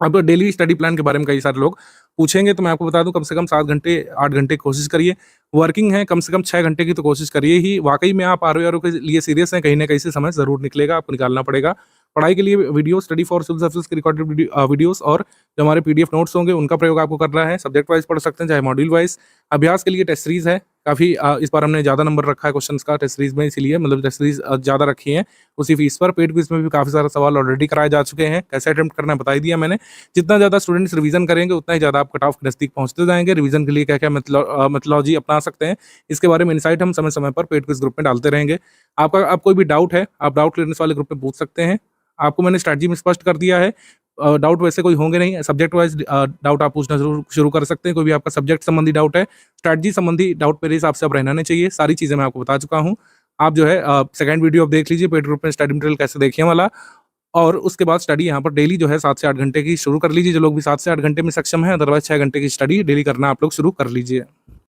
अब डेली स्टडी प्लान के बारे में कई सारे लोग पूछेंगे तो मैं आपको बता दूं, कम से कम 7 घंटे 8 घंटे की कोशिश करिए। वर्किंग है कम से कम 6 घंटे की तो कोशिश करिए ही। वाकई में आप आरओ के लिए सीरियस हैं, कहीं ना कहीं से समय जरूर निकलेगा, आपको निकालना पड़ेगा। पढ़ाई के लिए video, study for civil service के रिकॉर्डेड वीडियोस और जो हमारे पीडीएफ नोट्स होंगे उनका प्रयोग आपको करना है। सब्जेक्ट वाइज पढ़ सकते हैं चाहे मॉड्यूल वाइज। अभ्यास के लिए टेस्ट सीरीज है काफ़ी, इस बार हमने ज़्यादा नंबर रखा है क्वेश्चंस का टेस्ट सीरीज में, इसीलिए मतलब टेस्ट सीरीज ज़्यादा रखी है उसी फीस पर। पेड क्विज में भी काफ़ी सारे सवाल ऑलरेडी कराए जा चुके हैं, कैसे अटेम्प्ट करना है बता ही दिया मैंने। जितना ज़्यादा स्टूडेंट्स रिवीजन करेंगे उतना ही ज़्यादा आप कट ऑफ के नज़दीक पहुंचते जाएंगे। रिवीजन के लिए क्या क्या मेथोलॉजी अपना सकते हैं, इसके बारे में इनसाइट हम समय समय पर पेड क्विज ग्रुप में डालते रहेंगे। आप कोई भी डाउट है आप डाउट क्लियरेंस वाले ग्रुप में पूछ सकते हैं। आपको मैंने स्ट्रैटेजी में स्पष्ट कर दिया है। डाउट वैसे कोई होंगे नहीं, सब्जेक्ट वाइज डाउट आप पूछना जरूर शुरू कर सकते हैं। कोई भी आपका सब्जेक्ट संबंधी डाउट है, स्ट्रैटेजी संबंधी डाउट मेरे हिसाब से अब रहना नहीं चाहिए। सारी चीज़ें मैं आपको बता चुका हूँ। आप जो है सेकंड वीडियो आप देख लीजिए पेड ग्रुप में स्टडी मटेरियल कैसे देखिए वाला, और उसके बाद स्टडी यहाँ पर डेली जो है 7 से 8 घंटे की शुरू कर लीजिए। जो लोग भी 7 से 8 घंटे में सक्षम है, अदरवाइज 6 घंटे की स्टडी डेली करना आप लोग शुरू कर लीजिए।